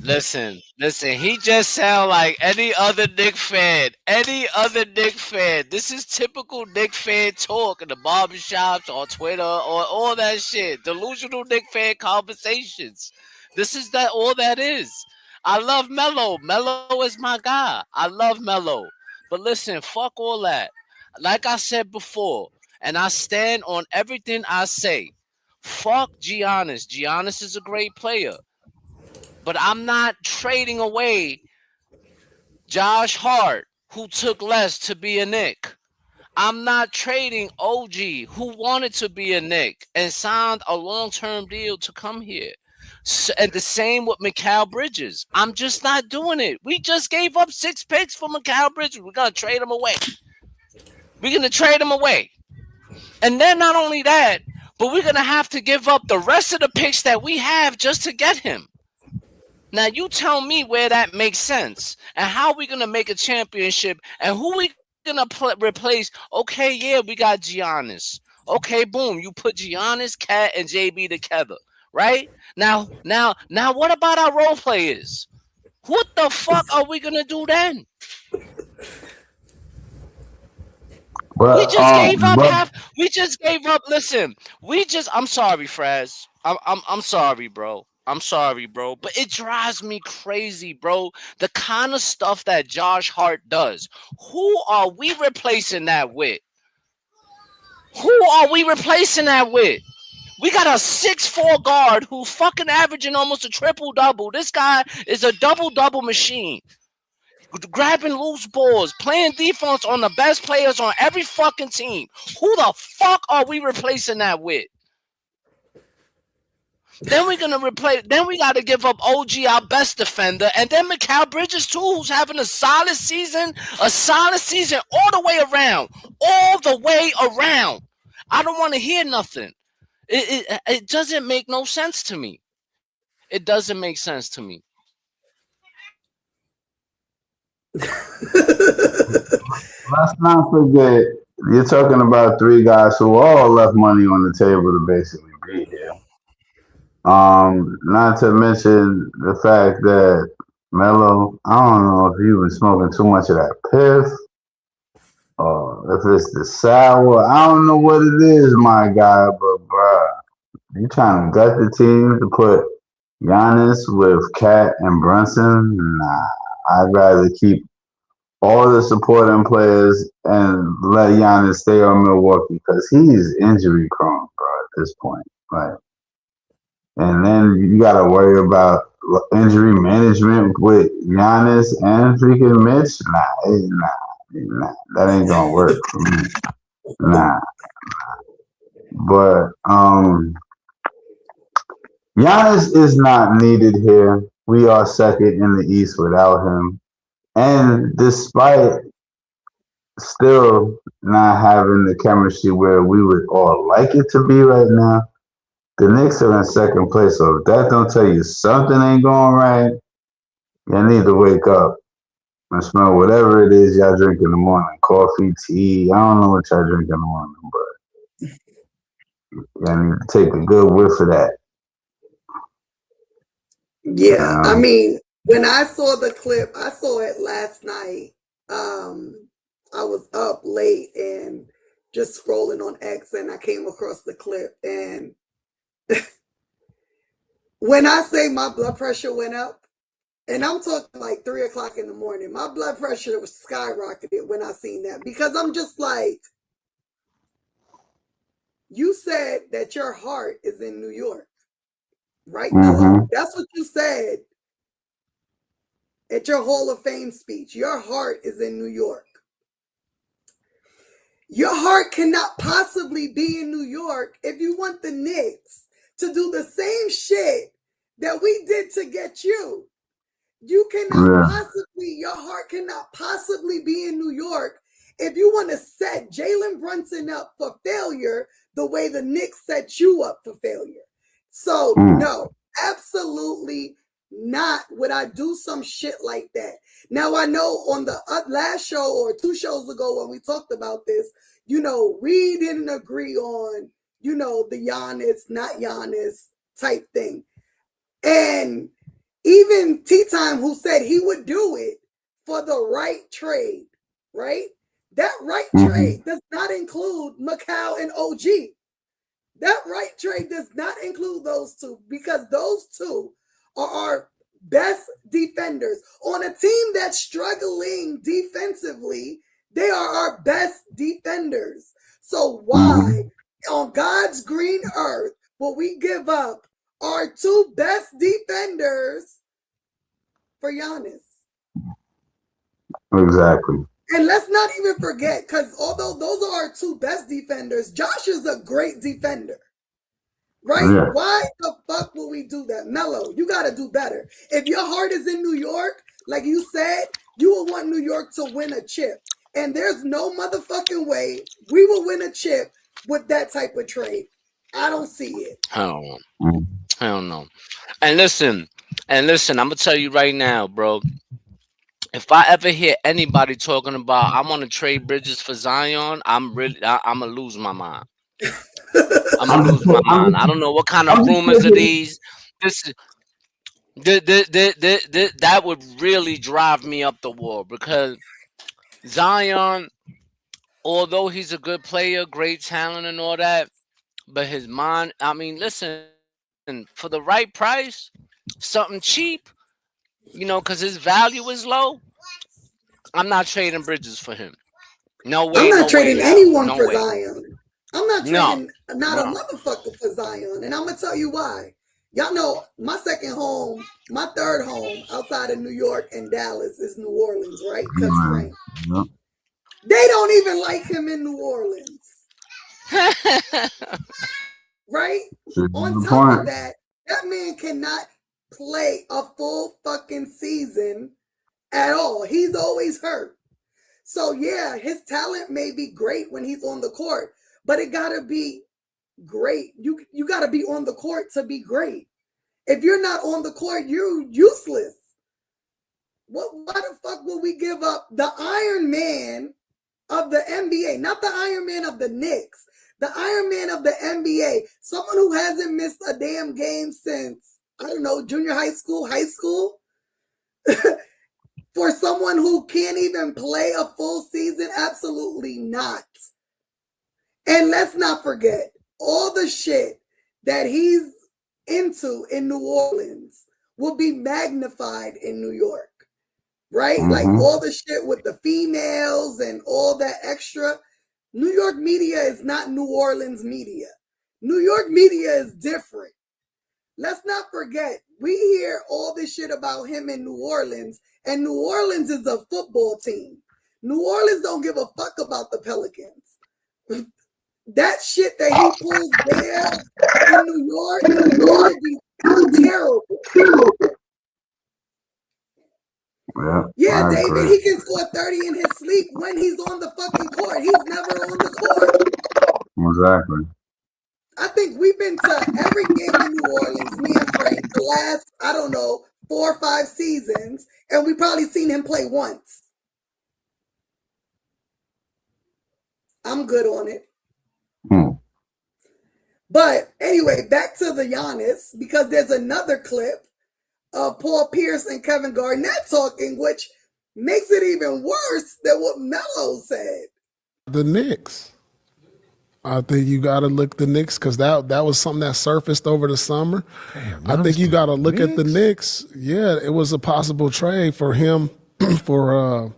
listen. He just sound like any other Knick fan. This is typical Knick fan talk in the barbershops, on Twitter, or all that shit. Delusional Knick fan conversations. This is all that is. I love Melo. Melo is my guy. I love Melo. But listen, fuck all that. Like I said before, and I stand on everything I say. Fuck Giannis. Giannis is a great player. But I'm not trading away Josh Hart, who took less to be a Knick. I'm not trading OG, who wanted to be a Knick and signed a long-term deal to come here. And the same with Mikal Bridges. I'm just not doing it. We just gave up 6 picks for Mikal Bridges. We're going to trade him away. And then not only that, but we're going to have to give up the rest of the picks that we have just to get him. Now, you tell me where that makes sense and how we going to make a championship and who we going to replace. Okay, yeah, we got Giannis. Okay, boom, you put Giannis, Cat, and JB together, right? Now, what about our role players? What the fuck are we going to do then? Well, We We just gave up. Listen, I'm sorry, Fras. I'm sorry, bro. I'm sorry, bro. But it drives me crazy, bro. The kind of stuff that Josh Hart does. Who are we replacing that with? Who are we replacing that with? We got a 6'4" guard who's fucking averaging almost a triple-double. This guy is a double-double machine. Grabbing loose balls, playing defense on the best players on every fucking team. Who the fuck are we replacing that with? Then we're gonna replace. Then we got to give up OG, our best defender, and then Mikal Bridges too, who's having a solid season all the way around, I don't want to hear nothing. It doesn't make no sense to me. It doesn't make sense to me. Let's not forget, you're talking about three guys who all left money on the table to basically be here. Not to mention the fact that Melo, I don't know if he was smoking too much of that piff, or if it's the sour. I don't know what it is, my guy, but bruh, you trying to gut the team to put Giannis with Cat and Brunson? Nah, I'd rather keep all the supporting players and let Giannis stay on Milwaukee because he's injury prone, bro, at this point. Like, and then you got to worry about injury management with Giannis and freaking Mitch. Nah, that ain't gonna work for me. Nah. But Giannis is not needed here. We are second in the East without him. And despite still not having the chemistry where we would all like it to be right now, the Knicks are in second place. So if that don't tell you something ain't going right, you need to wake up and smell whatever it is y'all drink in the morning. Coffee, tea, I don't know what y'all drink in the morning, but you need to take a good whiff of that. Yeah, I mean, when I saw the clip, I saw it last night. I was up late and just scrolling on X, and I came across the clip. And when I say my blood pressure went up, and I'm talking like 3 o'clock in the morning, my blood pressure was skyrocketed when I seen that, because I'm just like, you said that your heart is in New York, right? Mm-hmm. That's what you said at your Hall of Fame speech. Your heart is in New York. Your heart cannot possibly be in New York if you want the Knicks to do the same shit that we did to get you. You cannot possibly, your heart cannot possibly be in New York if you want to set Jalen Brunson up for failure the way the Knicks set you up for failure. So, no, absolutely not would I do some shit like that. Now, I know on the last show or 2 shows ago when we talked about this, we didn't agree on, the Giannis, not Giannis type thing. And even T-Time, who said he would do it for the right trade, right? That right trade does not include Mikal and OG. That right trade does not include those two, because those two are our best defenders. On a team that's struggling defensively, they are our best defenders. So why, on God's green earth, will we give up our 2 best defenders for Giannis? Exactly. And let's not even forget, because although those are our 2 best defenders, Josh is a great defender, right? Yeah. Why the fuck will we do that? Melo, you got to do better. If your heart is in New York, like you said, you will want New York to win a chip. And there's no motherfucking way we will win a chip with that type of trade. I don't see it. I don't know. And listen, I'm going to tell you right now, bro. If I ever hear anybody talking about I want to trade Bridges for Zion, I'm going to lose my mind. I'm going to lose my mind. I don't know what kind of rumors are these. That would really drive me up the wall, because Zion, although he's a good player, great talent and all that, but his mind, I mean, listen, for the right price, something cheap, because his value is low, I'm not trading Bridges for him. No way, I'm not no way, trading Hal. anyone No for way. Zion. I'm not No. trading not a motherfucker for Zion. And I'm going to tell you why. Y'all know my second home, my third home outside of New York and Dallas is New Orleans, right? Because Frank. Yep. They don't even like him in New Orleans. Right? On top of that man cannot play a full fucking season at all. He's always hurt. So yeah, his talent may be great when he's on the court, but it gotta be great. You gotta be on the court to be great. If you're not on the court, you're useless. Why the fuck would we give up the Iron Man of the NBA, not the Iron Man of the Knicks, the Iron Man of the NBA, someone who hasn't missed a damn game since, I don't know, junior high school, for someone who can't even play a full season? Absolutely not. And let's not forget all the shit that he's into in New Orleans will be magnified in New York, right? Like all the shit with the females and all that extra. New York media is not New Orleans media. New York media is different. Let's not forget, we hear all this shit about him in New Orleans, and New Orleans is a football team. New Orleans don't give a fuck about the Pelicans. That shit that he pulls there in New York will be terrible. Yeah, David, he can score 30 in his sleep when he's on the fucking court. He's never on the court. Exactly. I think we've been to every game in New Orleans, me and Frank, the last, 4 or 5 seasons, and we probably seen him play once. I'm good on it. But anyway, back to the Giannis, because there's another clip of Paul Pierce and Kevin Garnett talking, which makes it even worse than what Melo said. The Knicks. I think you got to look the Knicks because that was something that surfaced over the summer. Damn, I think you got to look at the Knicks. Yeah, it was a possible trade for him for,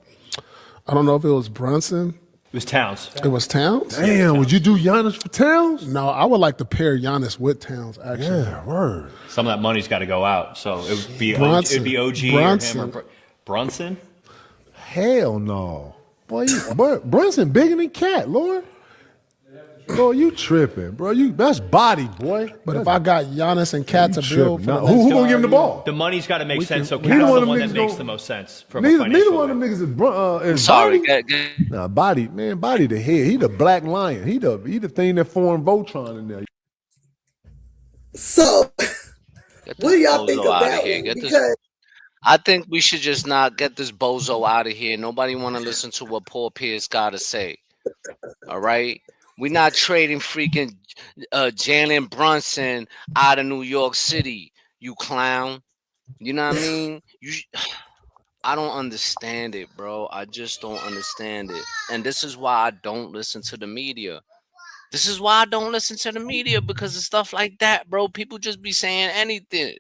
I don't know if it was Brunson. It was Towns. It was Towns? Damn, would you do Giannis for Towns? No, I would like to pair Giannis with Towns, actually. Yeah, word. Some of that money's got to go out. So it would be Brunson. it would be OG Brunson. or him or Brunson? Hell no. Boy, Brunson bigger than Cat, Lord. Bro, you tripping, bro. That's body, boy. But if I got Giannis and Cat to build, no, who gonna give him the ball? The money's got to make sense. So neither Cat's one the of one them that niggas makes don't- the most sense from a Neither financial one of way. them niggas is Sorry, body. Nah, body, man, body the head. He the black lion. He the thing that formed Voltron in there. So, what do y'all think of that here. one? Because I think we should just not get this bozo out of here. Nobody want to listen to what Paul Pierce got to say. All right? We're not trading freaking Jalen Brunson out of New York City, you clown. You know what I mean? I don't understand it, bro. I just don't understand it. And this is why I don't listen to the media. This is why I don't listen to the media, because of stuff like that, bro. People just be saying anything.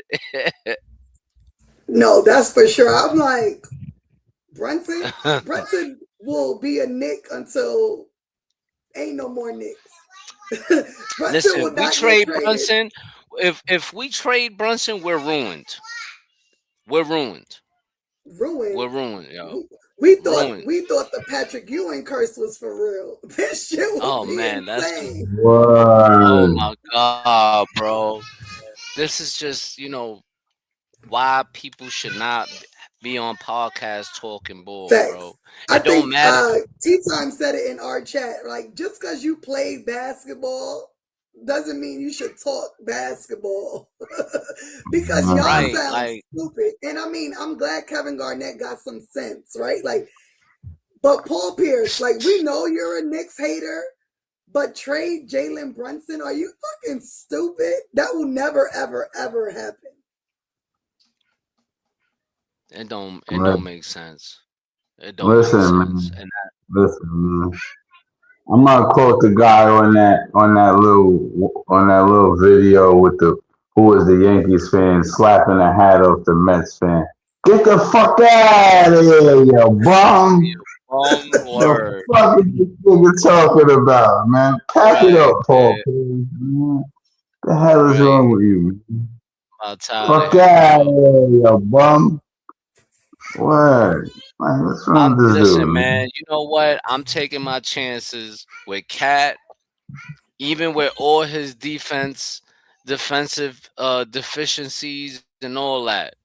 no, that's for sure. I'm like, Brunson will be a Knick until ain't no more Knicks. Listen, we trade Brunson. If we trade Brunson, we're ruined. We're ruined. We're ruined, yo. We thought the Patrick Ewing curse was for real. This shit was man, insane. Oh my god, bro. This is just, why people should not be on podcast talking bull, bro. It don't matter. T-Time said it in our chat. Like, just because you played basketball doesn't mean you should talk basketball. Because y'all sound stupid. And I mean, I'm glad Kevin Garnett got some sense, right? Like, but Paul Pierce, like, we know you're a Knicks hater, but trade Jalen Brunson? Are you fucking stupid? That will never, ever, ever happen. It don't make sense. It don't make sense. Listen, man. I'm gonna quote the guy on that little video with the who was the Yankees fan slapping the hat off the Mets fan. Get the fuck out of here, you bum! The Word. fuck is this nigga talking about, man? Pack it up, Paul. Man. The hell is wrong with you, man? Fuck out of here, you bum! Word. Man, what's wrong with this Listen, dude, man. You know what? I'm taking my chances with Cat, even with all his defensive deficiencies and all that.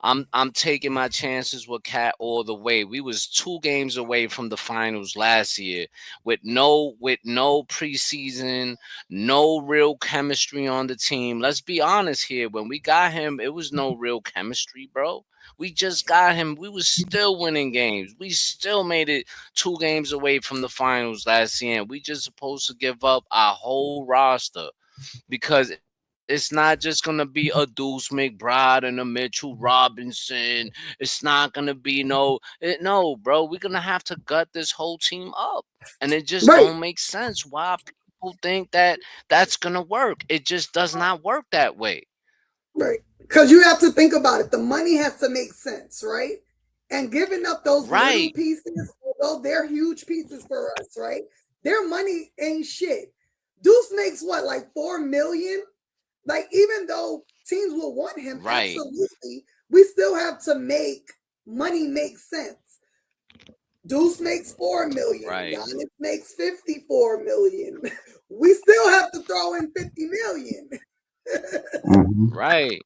I'm taking my chances with Cat all the way. We was 2 games away from the finals last year with no preseason, no real chemistry on the team. Let's be honest here. When we got him, it was no real chemistry, bro. We just got him. We was still winning games. We still made it 2 games away from the finals last year. We just supposed to give up our whole roster because it's not just gonna be a Deuce McBride and a Mitchell Robinson. It's not gonna be no, bro. We're gonna have to gut this whole team up, and it just Right. don't make sense why people think that that's gonna work. It just does not work that way. Right. Because you have to think about it. The money has to make sense, right? And giving up those little pieces, although they're huge pieces for us, right? Their money ain't shit. Deuce makes what, like $4 million? Like, even though teams will want him, absolutely, we still have to make money make sense. Deuce makes $4 million. Giannis makes $54 million. We still have to throw in $50 million. Right.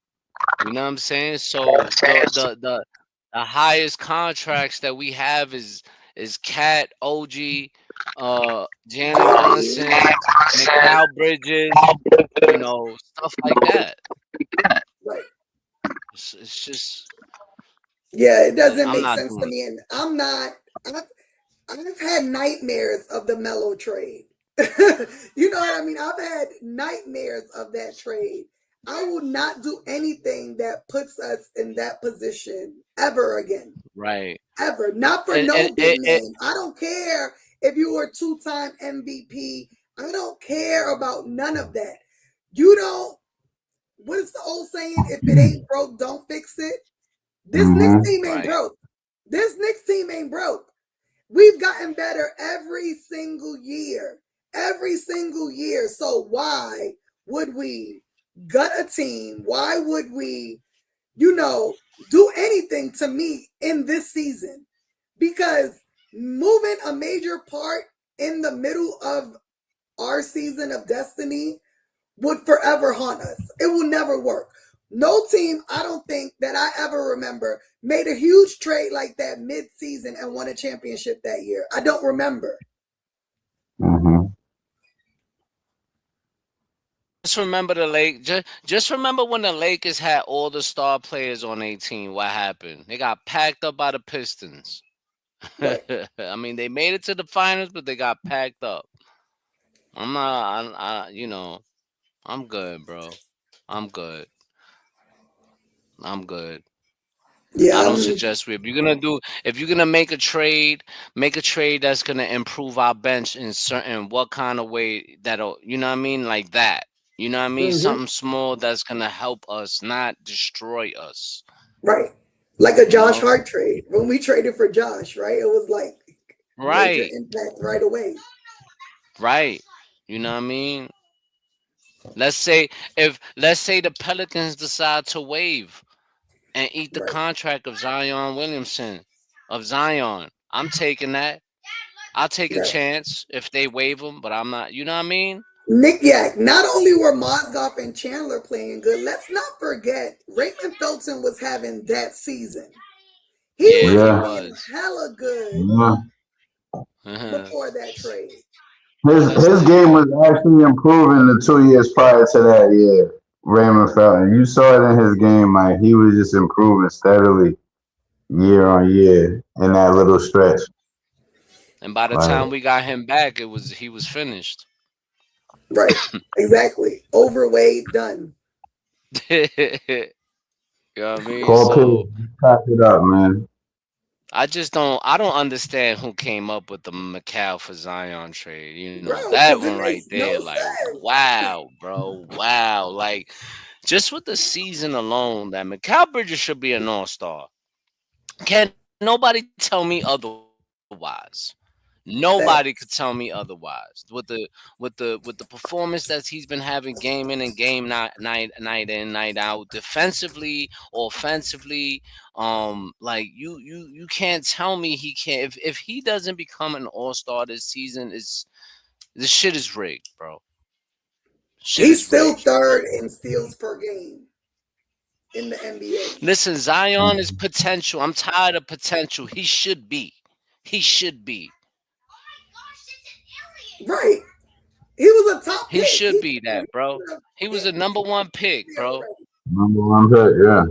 You know what I'm saying? So the highest contracts that we have is Cat, OG, Jalen Brunson, Mikal Bridges, you know, stuff like that. Right. It's just it doesn't make sense to me, and I've had nightmares of the Melo trade. You know what I mean? I've had nightmares of that trade. I will not do anything that puts us in that position ever again. Right. Ever. Not for no big name. I don't care if you were 2-time MVP. I don't care about none of that. You don't, what is the old saying? If it ain't broke, don't fix it. This Knicks team ain't broke. This Knicks team ain't broke. We've gotten better every single year. Every single year. So why would we gut a team? Why would we, do anything to me in this season? Because moving a major part in the middle of our season of destiny would forever haunt us. It will never work. No team, I don't think that I ever remember, made a huge trade like that mid-season and won a championship that year. I don't remember. Just remember the Lake. Just remember when the Lakers had all the star players on 18. What happened? They got packed up by the Pistons. Right. I mean, they made it to the finals, but they got packed up. I'm good, bro. I'm good. Yeah, I don't suggest if you're gonna make a trade that's gonna improve our bench in certain what kind of way that'll, you know what I mean, like that. You know what I mean? Something small that's gonna help us, not destroy us. Right. Like a Josh Hart trade. When we traded for Josh, right? It was like major impact right away. Right. You know what I mean? Let's say the Pelicans decide to waive and eat the contract of Zion Williamson, of Zion. I'm taking that. I'll take a chance if they waive him, but I'm not, you know what I mean? Nick Yak, not only were Mozgov and Chandler playing good, let's not forget Raymond Felton was having that season. He was playing hella good before that trade. His game was actually improving the 2 years prior to that year. Raymond Felton, you saw it in his game, Mike. He was just improving steadily, year on year, in that little stretch. And by the time we got him back, he was finished. Right, exactly. Overweight, done. You know what I mean? Paul Pierce, pack it up, man. I don't understand who came up with the Mikal for Zion trade. You know, Bro, that because it one right makes no there, like, sense. wow, bro. Wow. Like, just with the season alone, that Mikal Bridges should be an all-star. Can nobody tell me otherwise? Nobody could Facts. tell me otherwise. With the performance that he's been having game in and game night in, night out, defensively, offensively, like you can't tell me he can't if he doesn't become an all-star this season, is this shit is rigged, bro. Shit He's is still rigged. third in steals per game in the NBA. Listen, Zion is potential. I'm tired of potential. He should be. He should be. Right. He was a top He pick. should be that, bro. He was a Pick number one pick, bro. already. Number one pick, yeah.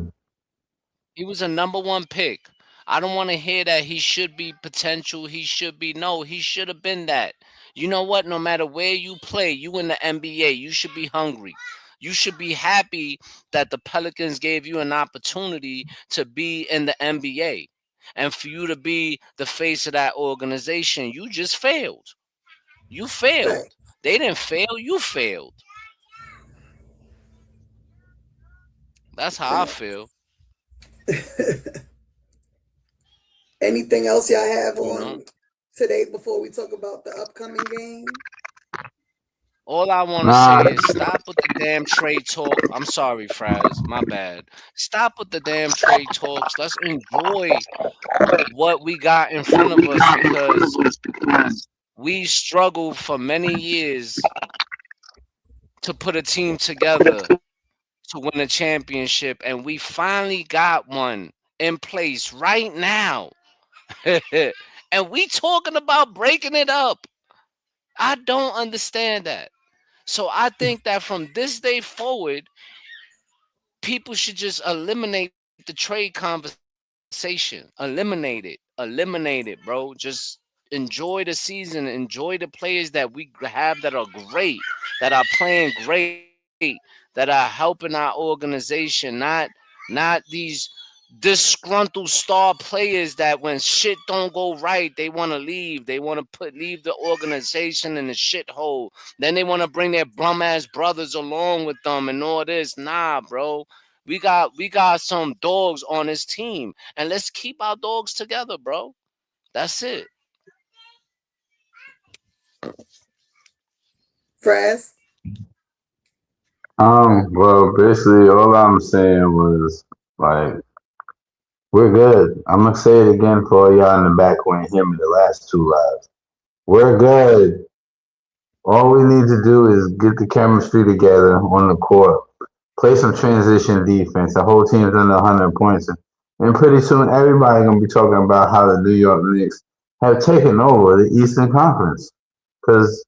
He was a number one pick. I don't want to hear that he should be potential. He should be. No, he should have been that. You know what? No matter where you play, you in the NBA, you should be hungry. You should be happy that the Pelicans gave you an opportunity to be in the NBA and for you to be the face of that organization. You just failed. You failed. Facts. They didn't fail. You failed. That's how I Facts. feel. Anything else y'all have You know. on today before we talk about the upcoming game? All I want to Nah, say is stop with the damn trade talk. I'm sorry, Fras. My bad. Stop with the damn trade talks. Let's enjoy what we got in front of us because we struggled for many years to put a team together to win a championship, and we finally got one in place right now. And we talking about breaking it up. I don't understand that. So I think that from this day forward, people should just eliminate the trade conversation. Eliminate it, bro. Just enjoy the season. Enjoy the players that we have that are great, that are playing great, that are helping our organization. Not these disgruntled star players that when shit don't go right, they want to leave. They want to leave the organization in the shithole. Then they want to bring their bum ass brothers along with them and all this. Nah, bro. We got some dogs on this team, and let's keep our dogs together, bro. That's it. Fras? well, basically, all I'm saying was like, we're good. I'm gonna say it again for all y'all in the back who ain't hear me the last two lives. We're good. All we need to do is get the chemistry together on the court, play some transition defense. The whole team's under 100 points, and pretty soon everybody gonna be talking about how the New York Knicks have taken over the Eastern Conference. Because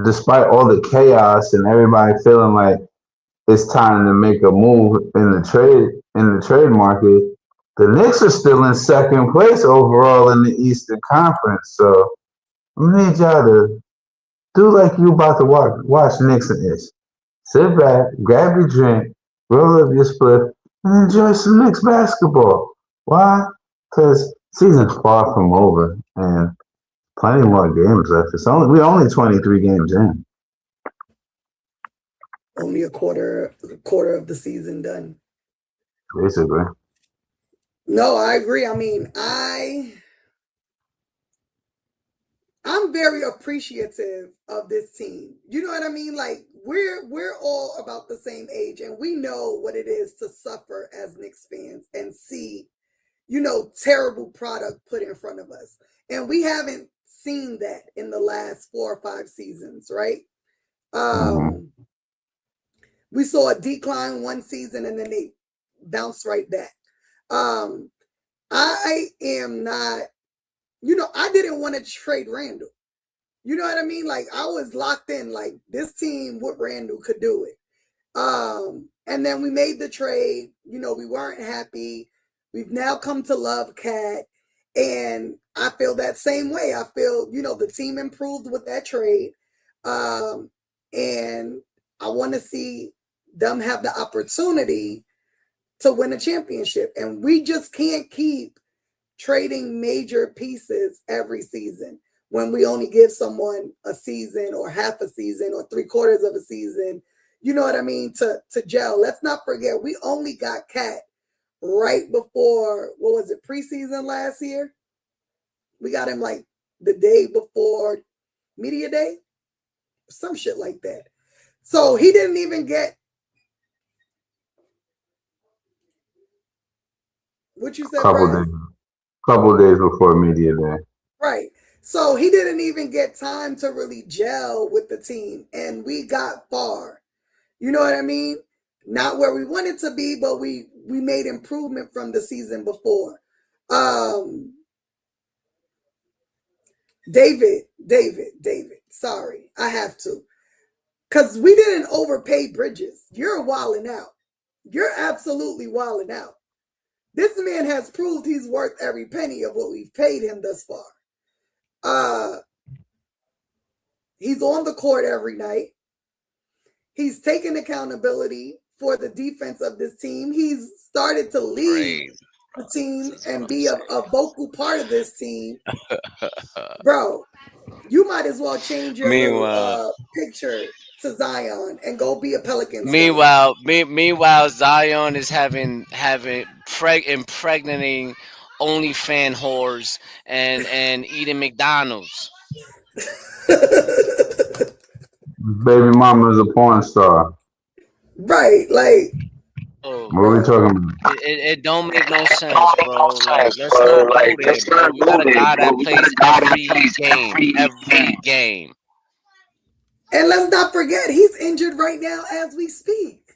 despite all the chaos and everybody feeling like it's time to make a move in the trade market, the Knicks are still in second place overall in the Eastern Conference. So I need y'all to do like you about to watch Knicks and Ish. Sit back, grab your drink, roll up your split, and enjoy some Knicks basketball. Why? Because season's far from over and plenty more games left. We're only 23 games in. Only a quarter of the season done. Basically. No, I agree. I mean, I'm very appreciative of this team. You know what I mean? Like we're all about the same age, and we know what it is to suffer as Knicks fans and see, terrible product put in front of us. And we haven't seen that in the last 4 or 5 seasons, right? We saw a decline one season and then they bounced right back. I am not, I didn't want to trade Randall. You know what I mean? Like I was locked in, like this team with Randall could do it. And then we made the trade. We weren't happy. We've now come to love Cat. And I feel that same way. I feel, the team improved with that trade. And I want to see them have the opportunity to win a championship. And we just can't keep trading major pieces every season when we only give someone a season or half a season or 3/4 of a season, you know what I mean, to gel. Let's not forget, we only got Cat right before, what was it, preseason last year? We got him like the day before media day, some shit like that. So he didn't even get, what you said, couple days before media day. Right. So he didn't even get time to really gel with the team, and we got far. You know what I mean? Not where we wanted to be, but we made improvement from the season before. David. Sorry, I have to. Because we didn't overpay Bridges. You're wilding out. You're absolutely wilding out. This man has proved he's worth every penny of what we've paid him thus far. He's on the court every night. He's taken accountability for the defense of this team. He's started to lead the team and be a vocal part of this team. Bro, you might as well change your picture to Zion and go be a Pelicans. Meanwhile, Zion is having impregnating OnlyFans whores and eating McDonald's. Baby mama is a porn star. Right, like. What are we talking about? It don't make no sense, bro. Like, let's not go there, bro. We got a guy that plays every game. And let's not forget, he's injured right now as we speak.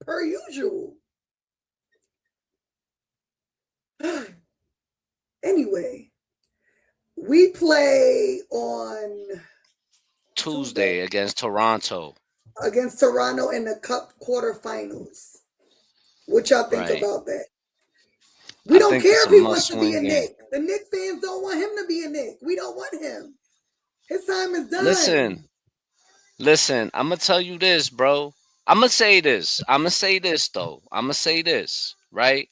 Per usual. Anyway, we play on Tuesday against Toronto. In the Cup quarterfinals. What y'all think about that? We don't care if he wants to be a Knick. The Knicks fans don't want him to be a Knick. We don't want him. His time is done. Listen, I'm going to tell you this, bro. I'm going to say this, right?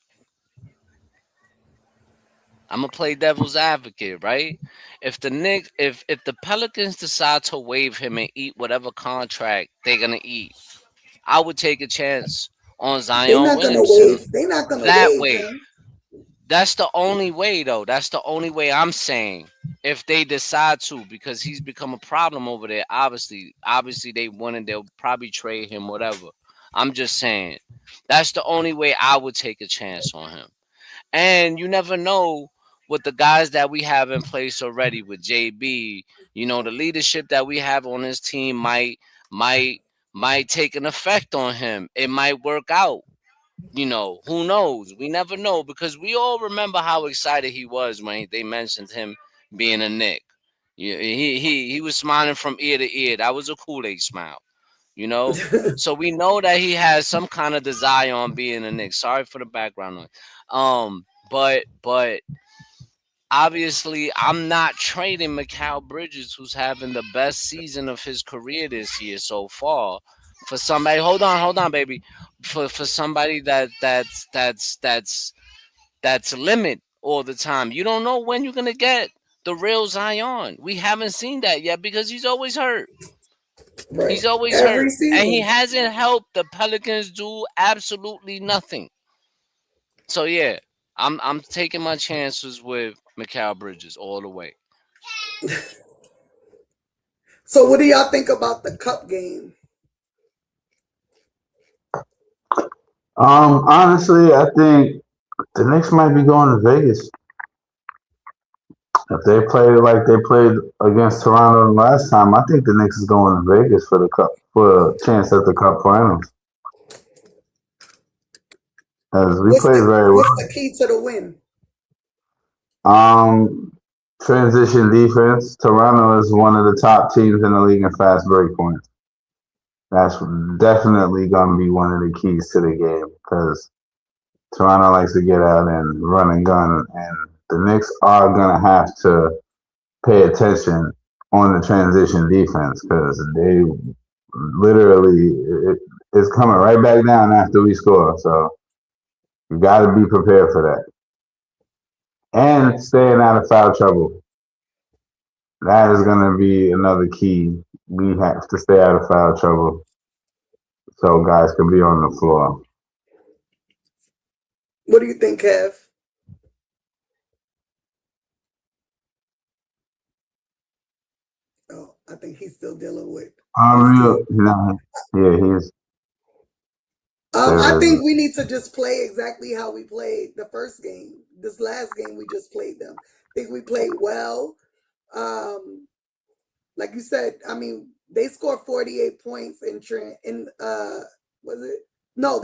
I'm going to play devil's advocate, right? If the Knicks, if the Pelicans decide to waive him and eat whatever contract they're going to eat, I would take a chance on Zion Williamson. They're not going to that waive way. him. That's the only way, though. That's the only way I'm saying. If they decide to, because he's become a problem over there. Obviously they'll probably trade him, whatever. I'm just saying. That's the only way I would take a chance on him. And you never know with the guys that we have in place already with JB. You know, the leadership that we have on this team might take an effect on him. It might work out. You know, who knows? We never know, because we all remember how excited he was when they mentioned him being a Knick. He was smiling from ear to ear. That was a Kool-Aid smile, you know? So we know that he has some kind of desire on being a Knick. Sorry for the background noise. But obviously I'm not trading Mikal Bridges, who's having the best season of his career this year so far, for somebody. Hold on, baby. For somebody that's limit all the time. You don't know when you're gonna get the real Zion. We haven't seen that yet because he's always hurt. Right. He's always Every hurt, season. and he hasn't helped the Pelicans do absolutely nothing. So yeah, I'm taking my chances with Mikal Bridges all the way. So what do y'all think about the Cup game? Honestly, I think the Knicks might be going to Vegas. If they play like they played against Toronto last time, I think the Knicks is going to Vegas for the Cup, for a chance at the Cup finals. As we played very well. What's the key to the win? Transition defense. Toronto is one of the top teams in the league in fast break points. That's definitely going to be one of the keys to the game, because Toronto likes to get out and run and gun, and the Knicks are going to have to pay attention on the transition defense, because they literally it's coming right back down after we score. So You got to be prepared for that. And staying out of foul trouble. That is going to be another key. We have to stay out of foul trouble so guys can be on the floor. What do you think, Kev? Oh, I think he's still dealing with. He's. I think we need to just play exactly how we played the first game. This last game we just played them. I think we played well. Like you said, I mean, they scored 48 points they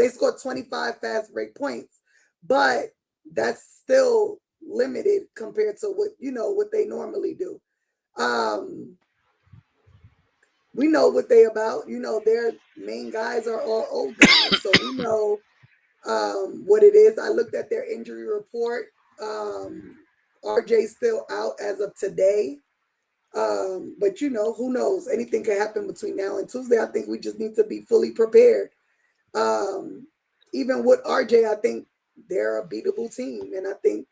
scored 25 fast break points, but that's still limited compared to what they normally do. We know what they about. Their main guys are all old guys, so we know what it is. I looked at their injury report. RJ's still out as of today. But who knows? Anything can happen between now and Tuesday. I think we just need to be fully prepared. Even with RJ, I think they're a beatable team. And I think,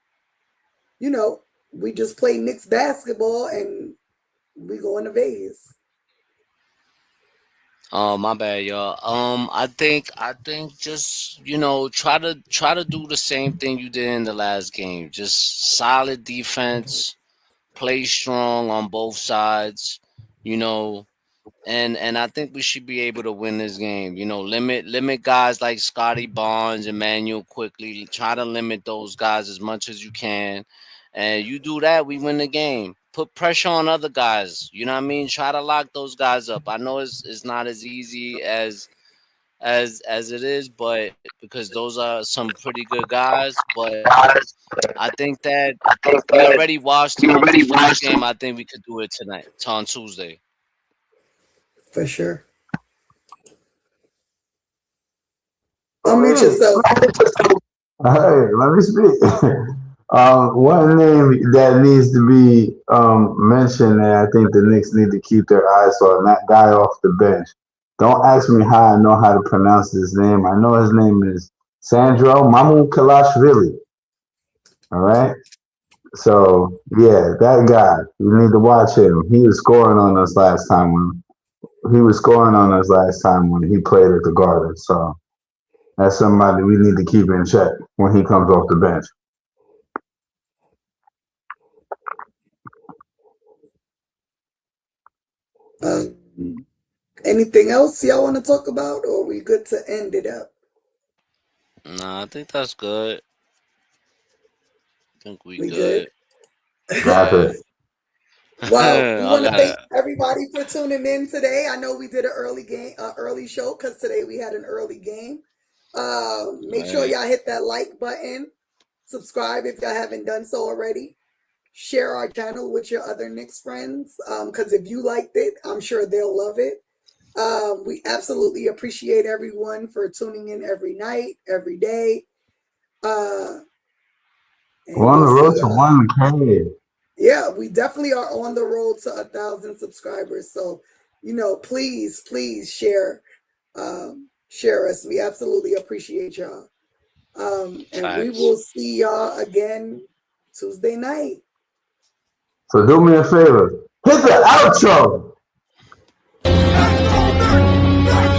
we just play Knicks basketball and we go into Vegas. Oh, my bad, y'all. I think just try to do the same thing you did in the last game. Just solid defense, play strong on both sides, and I think we should be able to win this game. Limit guys like Scotty Barnes, Emmanuel quickly. Try to limit those guys as much as you can, and you do that, we win the game. Put pressure on other guys. You know what I mean? Try to lock those guys up. I know it's not as easy as it is, but because those are some pretty good guys. But I think that we already watched the game. I think we could do it tonight, on Tuesday. For sure. Unmute yourself. Hey, let me speak. One name that needs to be mentioned, and I think the Knicks need to keep their eyes on that guy off the bench. Don't ask me how I know how to pronounce his name. I know his name is Sandro Mamukelashvili. All right? So, yeah, that guy, you need to watch him. He was scoring on us last time when he played at the Garden. So, that's somebody we need to keep in check when he comes off the bench. Anything else y'all want to talk about, or are we good to end it up? Nah, I think that's good. I think we good. Well, we want to thank everybody for tuning in today. I know we did an early show because today we had an early game. Make sure y'all hit that like button. Subscribe if y'all haven't done so already. Share our channel with your other Knicks friends, because if you liked it, I'm sure they'll love it. We absolutely appreciate everyone for tuning in every night, every day. We're on the road to 1K. Yeah, we definitely are on the road to 1,000 subscribers. So, please share us. We absolutely appreciate y'all. And we will see y'all again Tuesday night. So do me a favor. Hit the outro.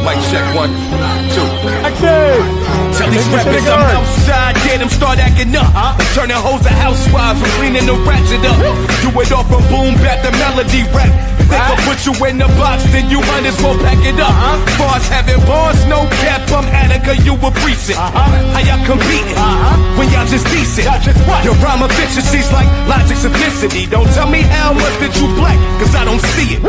Mic check 1, 2. Tell these rappers I'm outside, get them start acting up. Turning hoes to housewives from cleaning the ratchet up. Do it all from boom bap to melody rap. If they gon' put you in the box, then you might as well pack it up. Fras having bars, no cap, I'm Attica, you a precinct. How y'all competing when y'all just decent? Your rhyme efficiency's like logic simplicity. Don't tell me how much that you black, cause I don't see it.